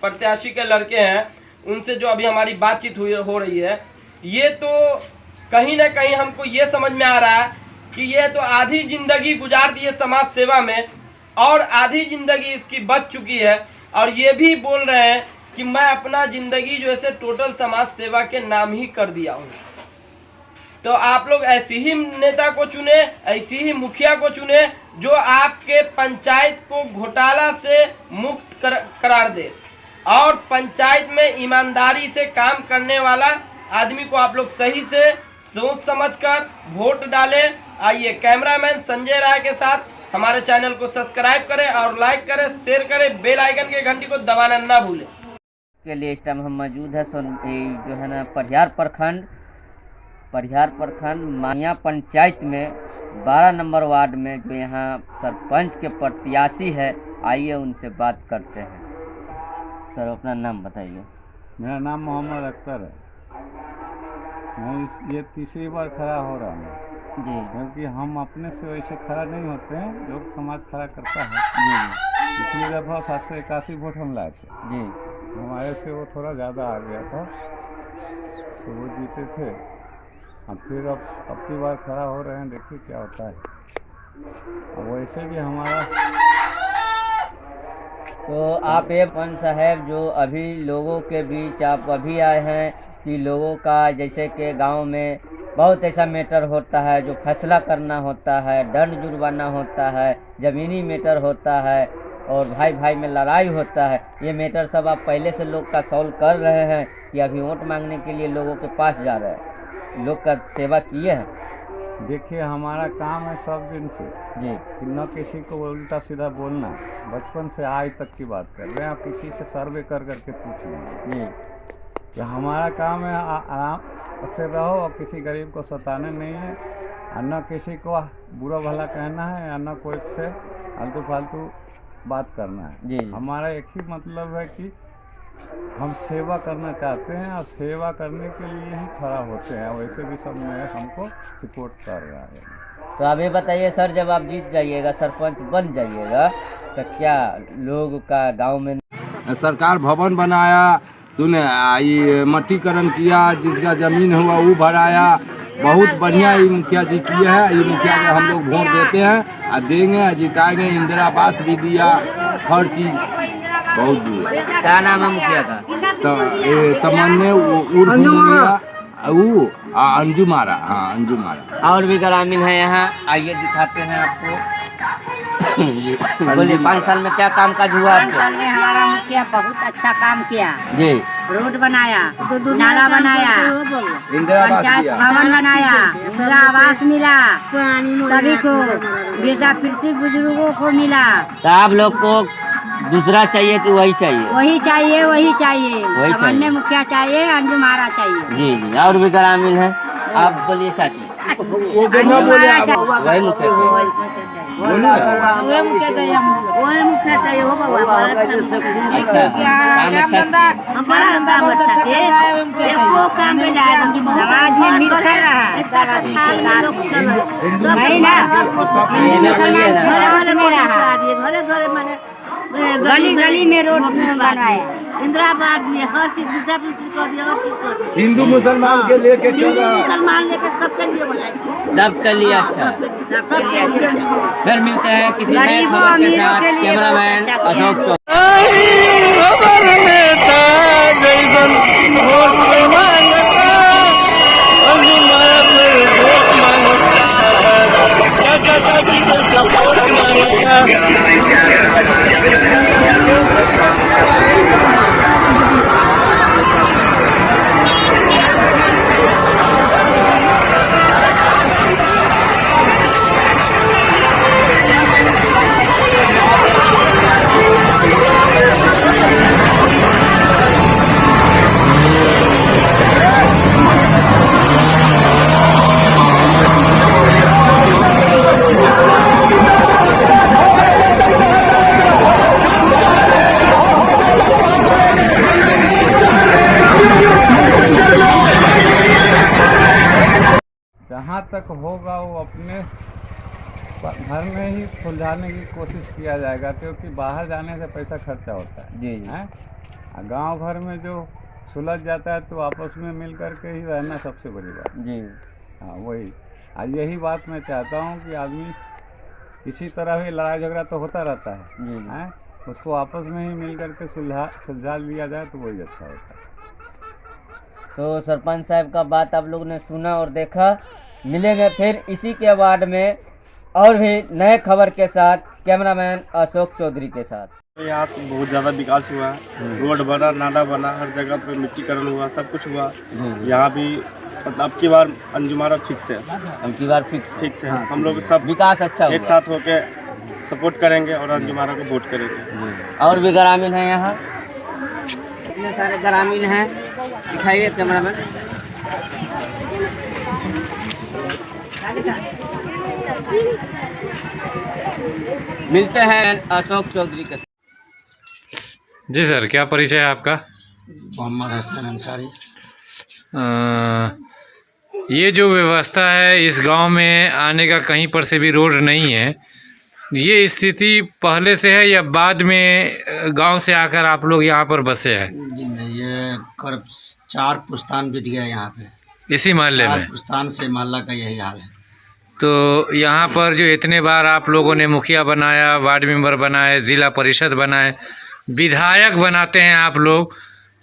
प्रत्याशी के लड़के हैं, उनसे जो अभी हमारी बातचीत हो रही है, ये तो कहीं ना कहीं हमको ये समझ में आ रहा है कि ये तो आधी जिंदगी गुजार दी है समाज सेवा में और आधी जिंदगी इसकी बच चुकी है, और ये भी बोल रहे हैं कि मैं अपना जिंदगी जो है टोटल समाज सेवा के नाम ही कर दिया हूँ। तो आप लोग ऐसी ही नेता को चुने, ऐसी ही मुखिया को चुने जो आपके पंचायत को घोटाला से मुक्त करार दे और पंचायत में ईमानदारी से काम करने वाला आदमी को आप लोग सही से सोच समझकर वोट डालें। आइए कैमरामैन संजय राय के साथ हमारे चैनल को सब्सक्राइब करें और लाइक करें, शेयर करें, बेल आइकन के घंटी को दबाना ना भूलें। के लिए इस टाइम हम मौजूद है जो है ना परिहार प्रखंड माया पंचायत में 12 नंबर वार्ड में जो यहाँ सरपंच के प्रत्याशी है, आइए उनसे बात करते हैं। सर अपना नाम बताइए। मेरा नाम मोहम्मद अख्तर है। मैं ये तीसरी बार खड़ा हो रहा हूँ जी, क्योंकि हम अपने से वैसे खड़ा नहीं होते हैं, लोग समाज खड़ा करता है जी। पिछली दफ़ा 781 वोट हम लाए थे जी, हमारे से वो थोड़ा ज़्यादा आ गया था तो वो जीते थे। हम फिर अब की बार खड़ा हो रहे हैं, देखिए क्या होता है। वैसे भी हमारा तो आप ये पंच साहब जो अभी लोगों के बीच आप अभी आए हैं कि लोगों का जैसे कि गांव में बहुत ऐसा मैटर होता है जो फैसला करना होता है, दंड जुर्माना होता है, ज़मीनी मैटर होता है और भाई भाई में लड़ाई होता है, ये मैटर सब आप पहले से लोग का सॉल्व कर रहे हैं कि अभी वोट मांगने के लिए लोगों के पास जा रहे हैं, लोग का सेवा किए हैं? देखिए हमारा काम है सब दिन से जी कि न किसी को उल्टा सीधा बोलना, बचपन से आज तक की बात कर रहे हैं। आप किसी से सर्वे कर करके पूछ लीजिए जी कि हमारा काम है आराम से रहो और किसी गरीब को सताना नहीं है, और न किसी को बुरा भला कहना है, या न कोई से आलतू फालतू बात करना है जी। हमारा एक ही मतलब है कि हम सेवा करना चाहते हैं और सेवा करने के लिए ही खड़ा होते हैं। वैसे भी सब में हमको सपोर्ट कर रहा है। तो आप ये बताइए सर, जब आप जीत जाइएगा, सरपंच बन जाइएगा, तो क्या लोग का गांव में सरकार भवन बनाया, सुने ये मट्टीकरण किया, जिसका ज़मीन हुआ वो भराया, बहुत बढ़िया ये मुखिया जी किए हैं। ये मुखिया को हम लोग वोट देते हैं और देंगे, जिताएंगे। इंदिरा आवास भी दिया, हर चीज़ बहुत दिया। क्या नाम है मुखिया का? तमन्ने अंजू मारा। हाँ अंजू मारा। और भी ग्रामीण है यहाँ, आइए दिखाते हैं आपको। बोलिए 5 साल में क्या काम काज हुआ 5 साल में हमारा मुखिया बहुत अच्छा काम किया जी। रोड बनाया, नाला बनाया, पंचायत भवन बनाया, इंदिरा आवास मिला सभी को, वृद्धा पेंशन बुजुर्गों को मिला। तो आप लोग को दूसरा चाहिए कि वही चाहिए? वही चाहिए, वही चाहिए। सामान्य मुखिया चाहिए, अंजुम आरा चाहिए। जी जी। और भी ग्रामीण है, आप बोलिए चाची। वही मुखिया चाहिए हो बाबा। काम पे जाएगा कि समाज में मिल घरे घरे मैंने गली गली में रोड बनाए, इंदिराबाद में हर चीज वृद्धा पेंशन कर दिया, हर चीज कर दिया। हिंदू मुसलमान के लेके मुसलमान लेके सबके लिए बनाए, सबके लिए। अच्छा, फिर मिलते हैं किसी नए खबर के साथ। कैमरामैन अशोक चौधरी। जहाँ तक होगा वो अपने घर में ही सुलझाने की कोशिश किया जाएगा, क्योंकि बाहर जाने से पैसा खर्चा होता है जी हैं। गांव भर में जो सुलझ जाता है तो आपस में मिल कर के ही रहना सबसे बड़ी बात जी। हाँ वही। आज यही बात मैं चाहता हूँ कि आदमी किसी तरह भी लड़ाई झगड़ा तो होता रहता है हैं, उसको आपस में ही मिल कर के सुलझा लिया जाए तो वही अच्छा होता है। तो सरपंच साहब का बात आप लोगों ने सुना और देखा। मिलेंगे फिर इसी के वार्ड में और भी नए खबर के साथ। कैमरामैन अशोक चौधरी के साथ। यहाँ तो बहुत ज़्यादा विकास हुआ है, रोड बना, नाला बना, हर जगह पे मिट्टीकरण हुआ, सब कुछ हुआ। यहाँ भी अब की बार अंजुमारा फिक्स है, अब की बार फिक्स है। हम लोग सब विकास अच्छा एक साथ होके सपोर्ट करेंगे और अंजुमारा को वोट करेंगे। और भी ग्रामीण है यहाँ, इतने सारे ग्रामीण हैं, दिखाइए कैमरामैन। मिलते हैं अशोक चौधरी के। जी सर, क्या परिचय है आपका? मोहम्मद हसन अंसारी। ये जो व्यवस्था है, इस गांव में आने का कहीं पर से भी रोड नहीं है, ये स्थिति पहले से है या बाद में गांव से आकर आप लोग यहाँ पर बसे हैं? ये करीब 4 पुस्तान बीत गया यहाँ पे, इसी मोहल्ले में। 4 पुस्तान से मोहल्ला का यही हाल है। तो यहाँ पर जो इतने बार आप लोगों ने मुखिया बनाया, वार्ड मेंबर बनाए, जिला परिषद बनाए, विधायक बनाते हैं आप लोग,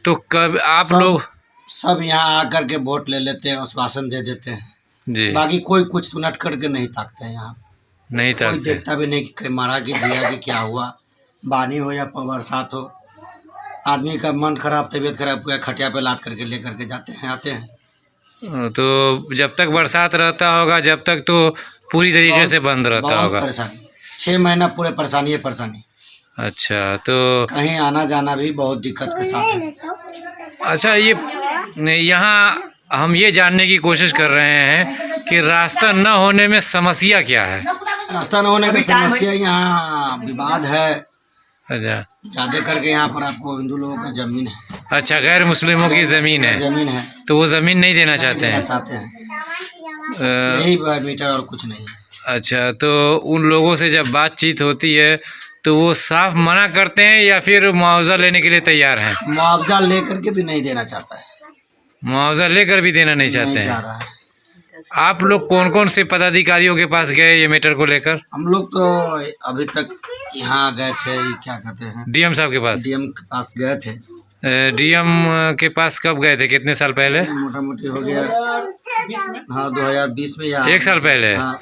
तो कब आप लोग सब यहाँ आकर के वोट ले लेते हैं, आश्वासन दे देते हैं जी। बाकी कोई कुछ सुनट करके नहीं ताकते हैं। यहाँ नहीं कोई देखता भी नहीं कि मारा कि दिया कि क्या हुआ, बानी हो या बरसात हो, आदमी का मन खराब, तबीयत खराब हुआ, खटिया पे लाद करके ले करके जाते हैं, आते हैं। तो जब तक बरसात रहता होगा, जब तक तो पूरी तरीके से बंद रहता होगा। परेशानी 6 महीना पूरे परेशानी है, परेशानी। अच्छा, तो कहीं आना जाना भी बहुत दिक्कत के साथ है। अच्छा, ये यहाँ हम ये जानने की कोशिश कर रहे हैं कि रास्ता न होने में समस्या क्या है? रास्ता न होने की समस्या यहाँ विवाद है। अच्छा, ज्यादा करके यहाँ पर आपको हिंदू लोगों का जमीन है। अच्छा, गैर मुस्लिमों की जमीन है। जमीन है तो वो जमीन नहीं देना चाहते हैं? यही मीटर और कुछ नहीं। अच्छा, तो उन लोगों से जब बातचीत होती है तो वो साफ मना करते हैं या फिर मुआवजा लेने के लिए तैयार हैं? मुआवजा लेकर के भी नहीं देना चाहता है। मुआवजा लेकर भी देना नहीं चाहते हैं? रहा है। आप लोग कौन कौन से पदाधिकारियों के पास गए ये मैटर को लेकर? हम लोग तो अभी तक यहाँ गए थे, क्या कहते हैं, डीएम साहब के पास। डीएम के पास गए थे। डीएम के पास कब गए थे, कितने साल पहले? मोटा मोटी हो गया, हाँ 2020 में या 1 साल पहले। हाँ।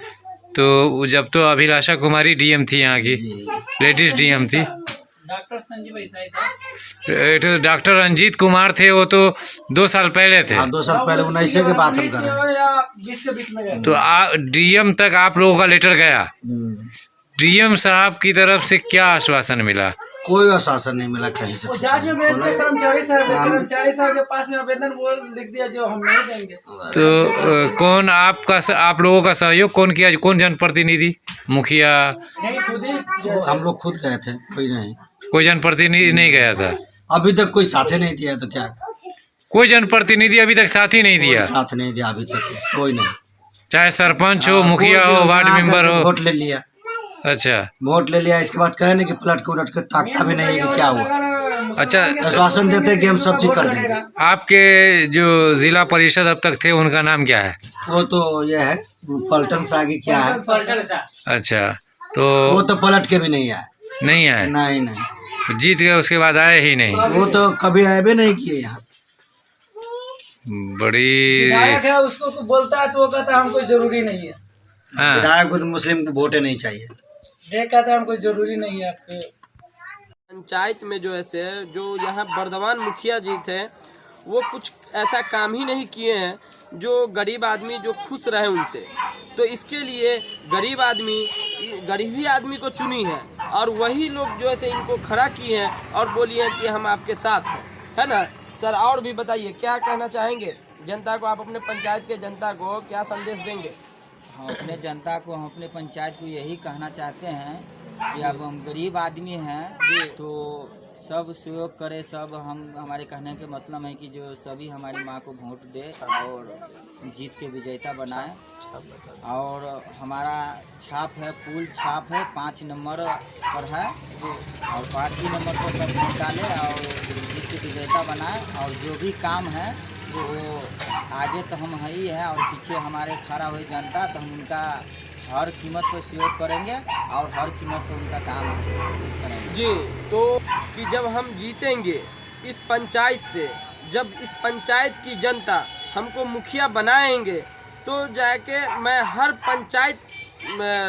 तो जब तो अभिलाषा कुमारी डीएम थी यहाँ की, लेटेस्ट डीएम थी। डॉक्टर संजीव ऐसा तो डॉक्टर रंजीत कुमार थे, वो तो 2 साल पहले थे। 2 साल पहले 19 के बात हम कर रहे हैं। 20 के बीच में गए। तो डीएम तक आप लोगों का लेटर गया, डीएम साहब की तरफ से क्या आश्वासन मिला? कोई आश्वासन नहीं मिला कहीं से। कर्मचारी साहब के पास में आवेदन वो लिख दिया जो हम नहीं देंगे। तो कौन आप लोगों का सहयोग कौन किया? कौन जनप्रतिनिधि, मुखिया? हम लोग खुद गए थे, कोई नहीं। कोई जनप्रतिनिधि नहीं गया था अभी तक? कोई साथ ही नहीं दिया तो क्या? कोई जनप्रतिनिधि अभी तक साथ ही नहीं दिया? साथ नहीं दिया अभी तक, कोई नहीं। चाहे सरपंच हो, मुखिया हो, वार्ड मेंबर हो। वोट ले लिया। अच्छा, वोट ले लिया, इसके बाद कहे ना कि पलट के उलट के ताकता भी नहीं है कि क्या हुआ। अच्छा, आश्वासन देते कि हम सब चीज कर देंगे। आपके जो जिला परिषद अब तक थे उनका नाम क्या है? वो तो ये है पलटन से आगे क्या है। अच्छा, तो वो तो पलट के भी नहीं आए। नहीं आए? नहीं, जीत गए उसके बाद आए ही नहीं। वो तो कभी आए भी नहीं किए यहाँ। बड़ी विधायक है, उसको तो बोलता है तो वो कहता है हमको जरूरी नहीं है। हाँ। विधायक को तो मुस्लिम को वोटे नहीं चाहिए। ये कहता है हमको जरूरी नहीं है आपके। पंचायत में जो ऐसे जो यहाँ वर्धमान मुखिया जी थे, वो कुछ ऐसा काम ही नहीं किए हैं जो गरीब आदमी जो खुश रहे उनसे। तो इसके लिए गरीबी आदमी को चुनी है और वही लोग जो ऐसे इनको खड़ा किए हैं और बोलिए कि हम आपके साथ हैं, है ना सर? और भी बताइए क्या कहना चाहेंगे जनता को? आप अपने पंचायत के जनता को क्या संदेश देंगे? हम अपने जनता को, हम अपने पंचायत को यही कहना चाहते हैं कि अब हम गरीब आदमी हैं तो सब सहयोग करे। सब हमारे कहने के मतलब है कि जो सभी हमारी माँ को वोट दे और जीत के विजेता बनाए। और हमारा छाप है, फूल छाप है 5 नंबर पर है और 5 ही नंबर पर सब वोट डाले और जीत के विजेता बनाए। और जो भी काम है तो वो आगे तो हम ही है और पीछे हमारे खड़ा हुई जनता, तो हम उनका हर कीमत पर सहयोग करेंगे और हर कीमत पर उनका काम करेंगे। जी, तो कि जब हम जीतेंगे इस पंचायत से, जब इस पंचायत की जनता हमको मुखिया बनाएंगे, तो जाके मैं हर panchayat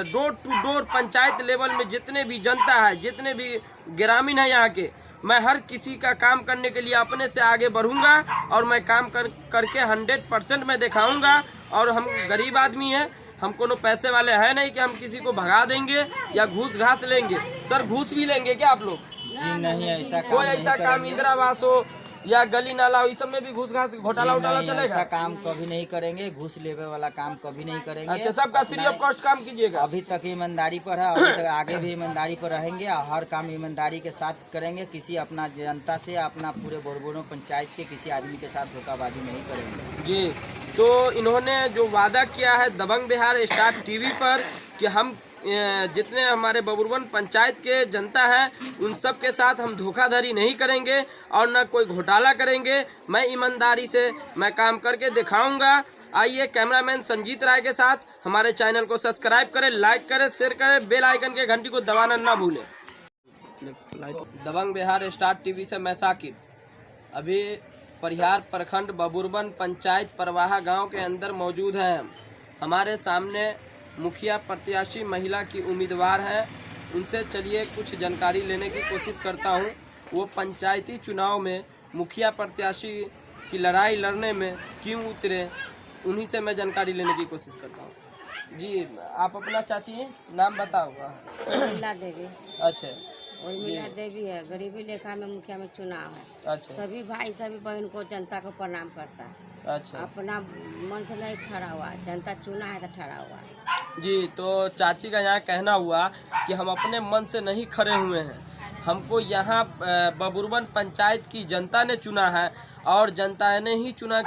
door to door panchayat level में जितने भी जनता है, जितने भी ग्रामीण है यहाँ के, मैं हर किसी का काम करने के लिए अपने से आगे बढ़ूंगा और मैं काम करके 100% मैं दिखाऊंगा। और हम गरीब आदमी हैं, हम कोनो पैसे वाले हैं नहीं कि हम किसी को भगा देंगे या घूस घास लेंगे। सर, घूस भी लेंगे क्या आप लोग? जी नहीं, ऐसा कोई ऐसा काम इंदिरा आवास हो या गली नाला हो, इस सब में भी घूस घास घोटाला चलेगा? ऐसा काम कभी नहीं करेंगे, घूस लेवे वाला काम कभी नहीं करेंगे। अच्छा, सबका फ्री ऑफ कॉस्ट काम कीजिएगा? अभी तक ईमानदारी पर है, अभी तक आगे भी ईमानदारी पर रहेंगे और हर काम ईमानदारी के साथ करेंगे। किसी अपना जनता से, अपना पूरे बोरबोनो पंचायत के किसी आदमी के साथ धोखाबाजी नहीं करेंगे। जी, तो इन्होंने जो वादा किया है दबंग बिहार स्टार टीवी पर कि हम जितने हमारे बबुरवन पंचायत के जनता हैं उन सब के साथ हम धोखाधड़ी नहीं करेंगे और न कोई घोटाला करेंगे। मैं ईमानदारी से मैं काम करके दिखाऊंगा। आइए कैमरामैन संजीत राय के साथ हमारे चैनल को सब्सक्राइब करें, लाइक करें, शेयर करें, बेल आइकन के घंटी को दबाना ना भूलें। दबंग बिहार स्टार टीवी से मैं साकिब अभी परिहार प्रखंड बबुरवन पंचायत परवाहा गांव के अंदर मौजूद हैं। हमारे सामने मुखिया प्रत्याशी महिला की उम्मीदवार हैं, उनसे चलिए कुछ जानकारी लेने की कोशिश करता हूं। वो पंचायती चुनाव में मुखिया प्रत्याशी की लड़ाई लड़ने में क्यों उतरे, उन्हीं से मैं जानकारी लेने की कोशिश करता हूं। जी, आप अपना चाची नाम बताओगा? उर्मिला देवी। अच्छा, उर्मिला देवी है। गरीबी लेखा में मुखिया में चुनाव है। अच्छा, सभी भाई सभी बहन को जनता को प्रणाम करता है। अच्छा, अपना मन से नहीं ठहरा हुआ, जनता चुना है तो ठहरा हुआ है। जी, तो चाची का यहाँ कहना हुआ कि हम अपने मन से नहीं खड़े हुए हैं, हमको यहाँ बबुरवन पंचायत की जनता ने चुना है और जनता ने ही चुना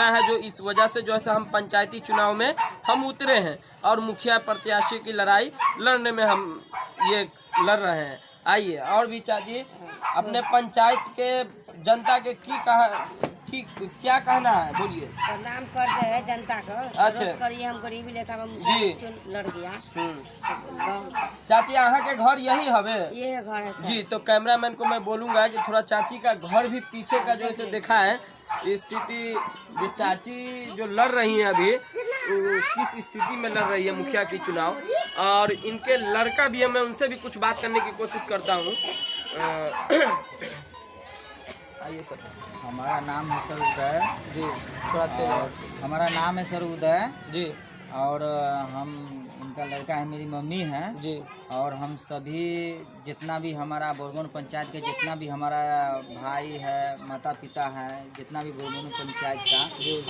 है, जो इस वजह से जो है हम पंचायती चुनाव में हम उतरे हैं और मुखिया प्रत्याशी की लड़ाई लड़ने में हम ये लड़ रहे हैं। आइए और भी चाची अपने पंचायत के जनता के की क्या कहना है, बोलिए। प्रणाम करते हैं जनता को। अच्छा। रोज करिए, हम गरीबी लेकर हम जी। लड़ गया। चाची यहाँ के घर यही हवे? ये घर है सर। जी, तो कैमरामैन को मैं बोलूँगा कि थोड़ा चाची का घर भी पीछे का जो ऐसे देखा है स्थिति, जो चाची जो लड़ रही हैं अभी किस स्थिति में लड़ रही है मुखिया की चुनाव, और इनके लड़का भी है, मैं उनसे भी कुछ बात करने की कोशिश करता हूँ। आइए सर। हमारा नाम है सर उदय जी, थोड़ा तेज। हमारा नाम है सर उदय जी, और हम इनका लड़का है, मेरी मम्मी है जी, और हम सभी जितना भी हमारा बोरगोन पंचायत के जितना भी हमारा भाई है, माता पिता है, जितना भी बोरगोन पंचायत का,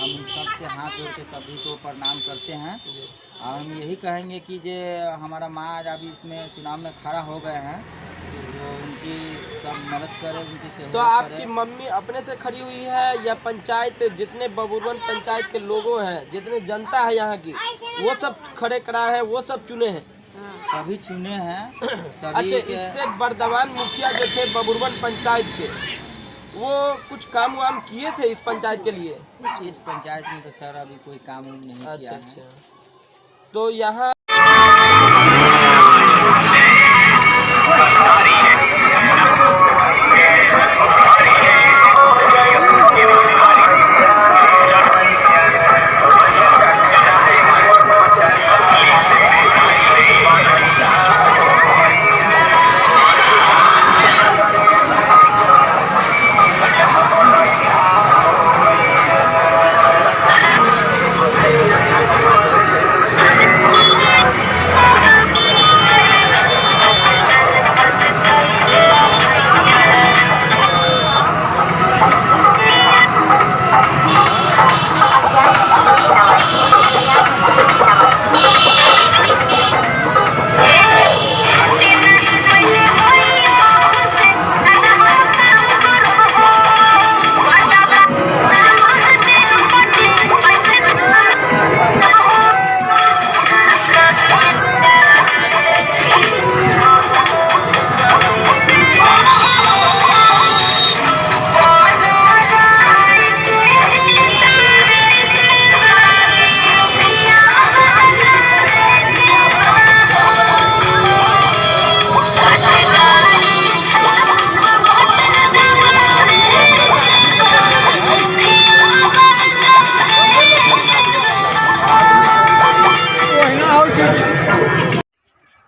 हम उन सब से हाथ जोड़ के सभी को प्रणाम करते हैं। और हम यही कहेंगे कि जो हमारा माँ आज अभी इसमें चुनाव में खड़ा हो गए हैं, तो उनकी सब मदद करें, उनकी सहयोग तो आपकी करें। मम्मी अपने से खड़ी हुई है या पंचायत जितने बबुरवन पंचायत के लोगों हैं, जितने जनता है यहाँ की, वो सब खड़े करा है, वो सब चुने हैं? सभी चुने हैं सभी। अच्छा, इससे बर्दवान मुखिया जो थे बबुरवन पंचायत के, वो कुछ काम वाम किए थे इस पंचायत के लिए? इस पंचायत में तो सर अभी कोई काम नहीं किया है। अच्छा, तो यहाँ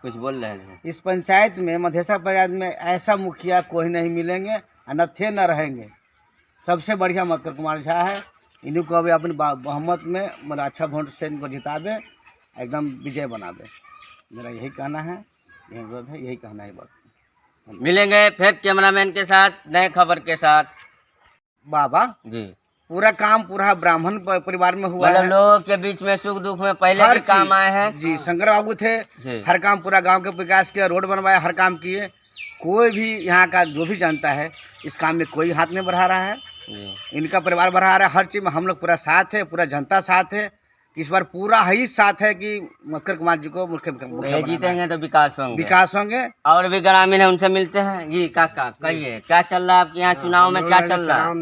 कुछ बोल रहे हैं। इस पंचायत में, मधेसा पंचायत में ऐसा मुखिया कोई नहीं मिलेंगे, न थे न रहेंगे। सबसे बढ़िया मक्कर कुमार झा है। इन्हीं को अभी अपने बहुमत में मतलब अच्छा वोट से इनको जितावे, एकदम विजय बनावे। मेरा यही कहना है, यही अनुरोध है, यही कहना है। बात मिलेंगे फिर कैमरामैन के साथ नए खबर के साथ। बाबा जी, पूरा काम पूरा ब्राह्मण परिवार में हुआ मतलब है। लोगों के बीच में सुख दुख में पहले हर भी काम चीज। आए हैं। जी, शंकर बाबू थे, हर काम पूरा गांव के विकास किया, रोड बनवाया, हर काम किए। कोई भी यहाँ का जो भी जानता है इस काम में कोई हाथ नहीं बढ़ा रहा है। इनका परिवार बढ़ा रहा है, हर चीज में हम लोग पूरा साथ है, पूरा जनता साथ है। इस बार पूरा ही साथ है कि मक्कर कुमार जी को मुख्य जीतेंगे तो विकास होंगे, विकास होंगे। और भी ग्रामीण है, उनसे मिलते हैं। जी काका, कहिए क्या चल रहा है आपके यहाँ चुनाव में, क्या चल रहा है?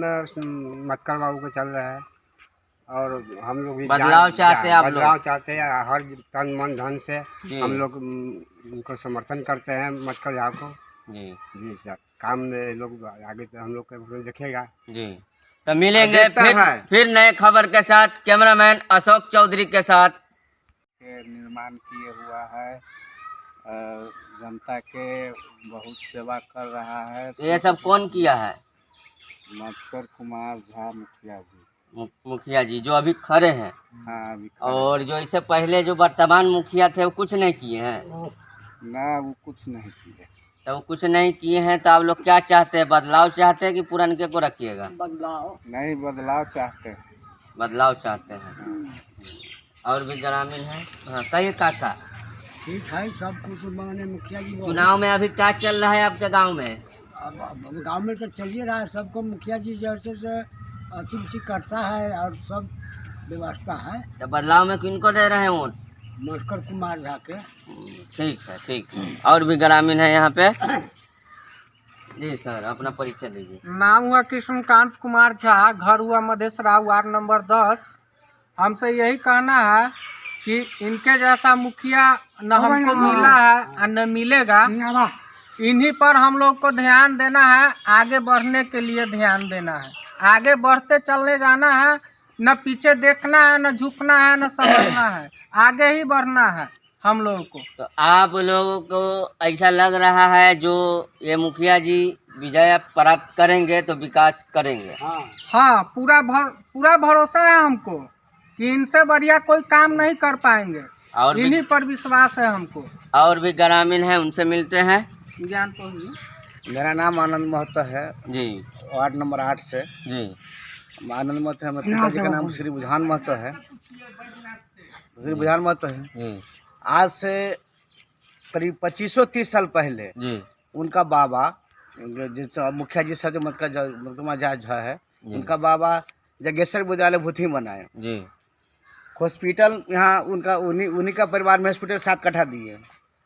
मक्कर बाबू को चल रहा है और हम लोग भी बदलाव चाहते हैं। आप लोग बदलाव चाहते हैं, हर तन मन धन से हम लोग उनको समर्थन करते हैं, मक्कर झा को। जी सर, काम में लोग आगे हम लोग को देखेगा। जी, तो मिलेंगे फिर नए खबर के साथ कैमरामैन अशोक चौधरी के साथ। निर्माण किए हुआ है, जनता के बहुत सेवा कर रहा है। ये सब कौन किया है? मक्कर कुमार झा मुखिया जी। मुखिया जी जो अभी खड़े हैं। हाँ, अभी और जो इससे पहले जो वर्तमान मुखिया थे वो कुछ नहीं किए हैं ना, वो कुछ नहीं किए। तो वो कुछ नहीं किए हैं, तो आप लोग क्या चाहते हैं? बदलाव चाहते हैं कि पुराने को रखिएगा? बदलाव नहीं, बदलाव चाहते हैं। बदलाव चाहते हैं। और भी ग्रामीण है। हाँ, कहिए काका। ठीक है, सब कुछ माने मुखिया जी। चुनाव में अभी क्या चल रहा है आपके गांव में? अब गांव में तो चलिए रहा है, सबको मुखिया जी जैसे से अति करता है और सब व्यवस्था है। तो बदलाव में किनको दे रहे हैं वोट? मक्कर कुमार झा के। ठीक है, ठीक है। और भी ग्रामीण है यहाँ पे। जी सर, अपना परिचय दीजिए। नाम हुआ कृष्णकांत कुमार झा, घर हुआ मधेसरा, वार्ड नंबर 10। हमसे यही कहना है कि इनके जैसा मुखिया न हमको मिला है और न मिलेगा। इन्हीं पर हम लोग को ध्यान देना है, आगे बढ़ने के लिए ध्यान देना है, आगे बढ़ते चलने जाना है, न पीछे देखना है, न झुकना है, न समझना है, आगे ही बढ़ना है हम लोगों को। तो आप लोगों को ऐसा लग रहा है जो ये मुखिया जी विजय प्राप्त करेंगे तो विकास करेंगे? हाँ, पूरा भरोसा है हमको कि इनसे बढ़िया कोई काम नहीं कर पाएंगे, और इन्हीं पर विश्वास है हमको। और भी ग्रामीण हैं, उनसे मिलते हैं। ज्ञान तो ही। मेरा नाम आनंद महतो है जी, वार्ड नंबर 8 से। जी, आनंद महतो है, मेरे पिताजी का नाम श्री बुझान महतो है। श्री बुझान महतो है। जी, आज से करीब 25-30 साल पहले जी, उनका बाबा, जिस मुखिया जी सत्य मतकुमार झा है, उनका बाबा जगेश्वर विद्यालय भूथी बनाए जी। हॉस्पिटल यहाँ उनका उन्हीं का परिवार में हॉस्पिटल 7 कट्ठा दिए,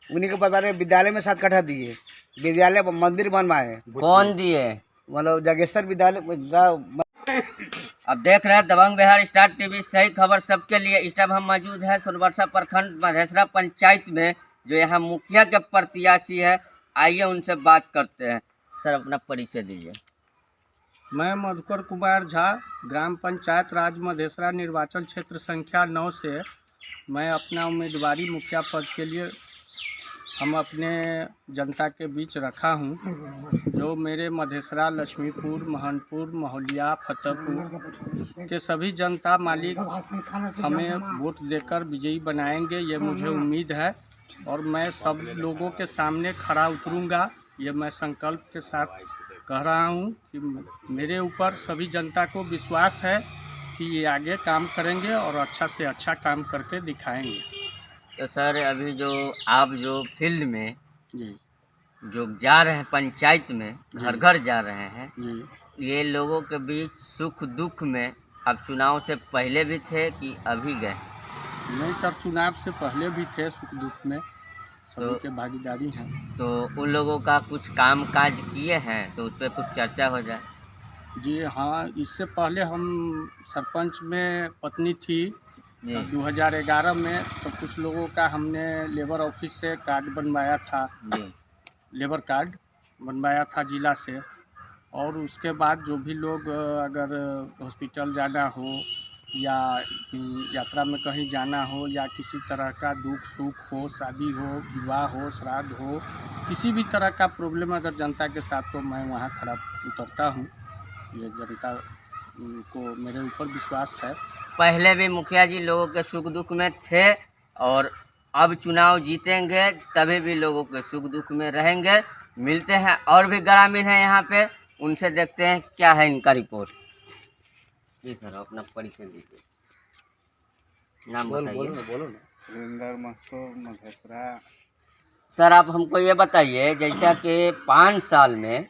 उन्हीं के परिवार में विद्यालय में 7 कट्ठा दिए, विद्यालय मंदिर बनवाए। कौन दिए? मतलब जगेश्वर विद्यालय। अब देख रहे हैं दबंग बिहार स्टार टीवी, सही खबर सबके लिए। इस टाइम हम मौजूद है सोनबरसा प्रखंड मधेसरा पंचायत में, जो यहाँ मुखिया के प्रत्याशी है। आइए उनसे बात करते हैं। सर, अपना परिचय दीजिए। मैं मधुकर कुमार झा, ग्राम पंचायत राज मधेसरा निर्वाचन क्षेत्र संख्या 9 से मैं अपना उम्मीदवारी मुखिया पद के लिए हम अपने जनता के बीच रखा हूं। जो मेरे मधेसरा, लक्ष्मीपुर, महनपुर, महोलिया, फतेहपुर के सभी जनता मालिक हमें वोट देकर विजयी बनाएंगे, ये मुझे उम्मीद है। और मैं सब लोगों के सामने खड़ा उतरूंगा, ये मैं संकल्प के साथ कह रहा हूं कि मेरे ऊपर सभी जनता को विश्वास है कि ये आगे काम करेंगे और अच्छा से अच्छा काम करके दिखाएंगे। तो सर, अभी जो आप जो फील्ड में जी जो जा रहे हैं, पंचायत में घर घर जा रहे हैं जी, ये लोगों के बीच सुख दुख में आप चुनाव से पहले भी थे कि अभी गए? नहीं सर, चुनाव से पहले भी थे, सुख दुख में सभी के भागीदारी हैं। तो उन लोगों का कुछ काम काज किए हैं तो उस पर कुछ चर्चा हो जाए। जी हाँ, इससे पहले हम सरपंच में पत्नी थी 2011 में, तो कुछ लोगों का हमने लेबर ऑफिस से कार्ड बनवाया था, लेबर कार्ड बनवाया था जिला से। और उसके बाद जो भी लोग अगर हॉस्पिटल जाना हो या यात्रा में कहीं जाना हो या किसी तरह का दुख सुख हो, शादी हो, विवाह हो, श्राद्ध हो, किसी भी तरह का प्रॉब्लम अगर जनता के साथ, तो मैं वहाँ खड़ा उतरता हूँ। ये जनता को मेरे ऊपर विश्वास है। पहले भी मुखिया जी लोगों के सुख दुख में थे और अब चुनाव जीतेंगे तभी भी लोगों के सुख दुख में रहेंगे। मिलते हैं और भी ग्रामीण हैं यहाँ पे, उनसे देखते हैं क्या है इनका रिपोर्ट। जी सर, अपना परिचय दीजिए, नाम बताइए। बोलो ना। सुरेंद्र महतो, मधेसरा। सर, आप हमको ये बताइए, जैसा कि 5 साल में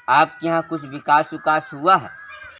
आपके यहाँ कुछ विकास हुआ है?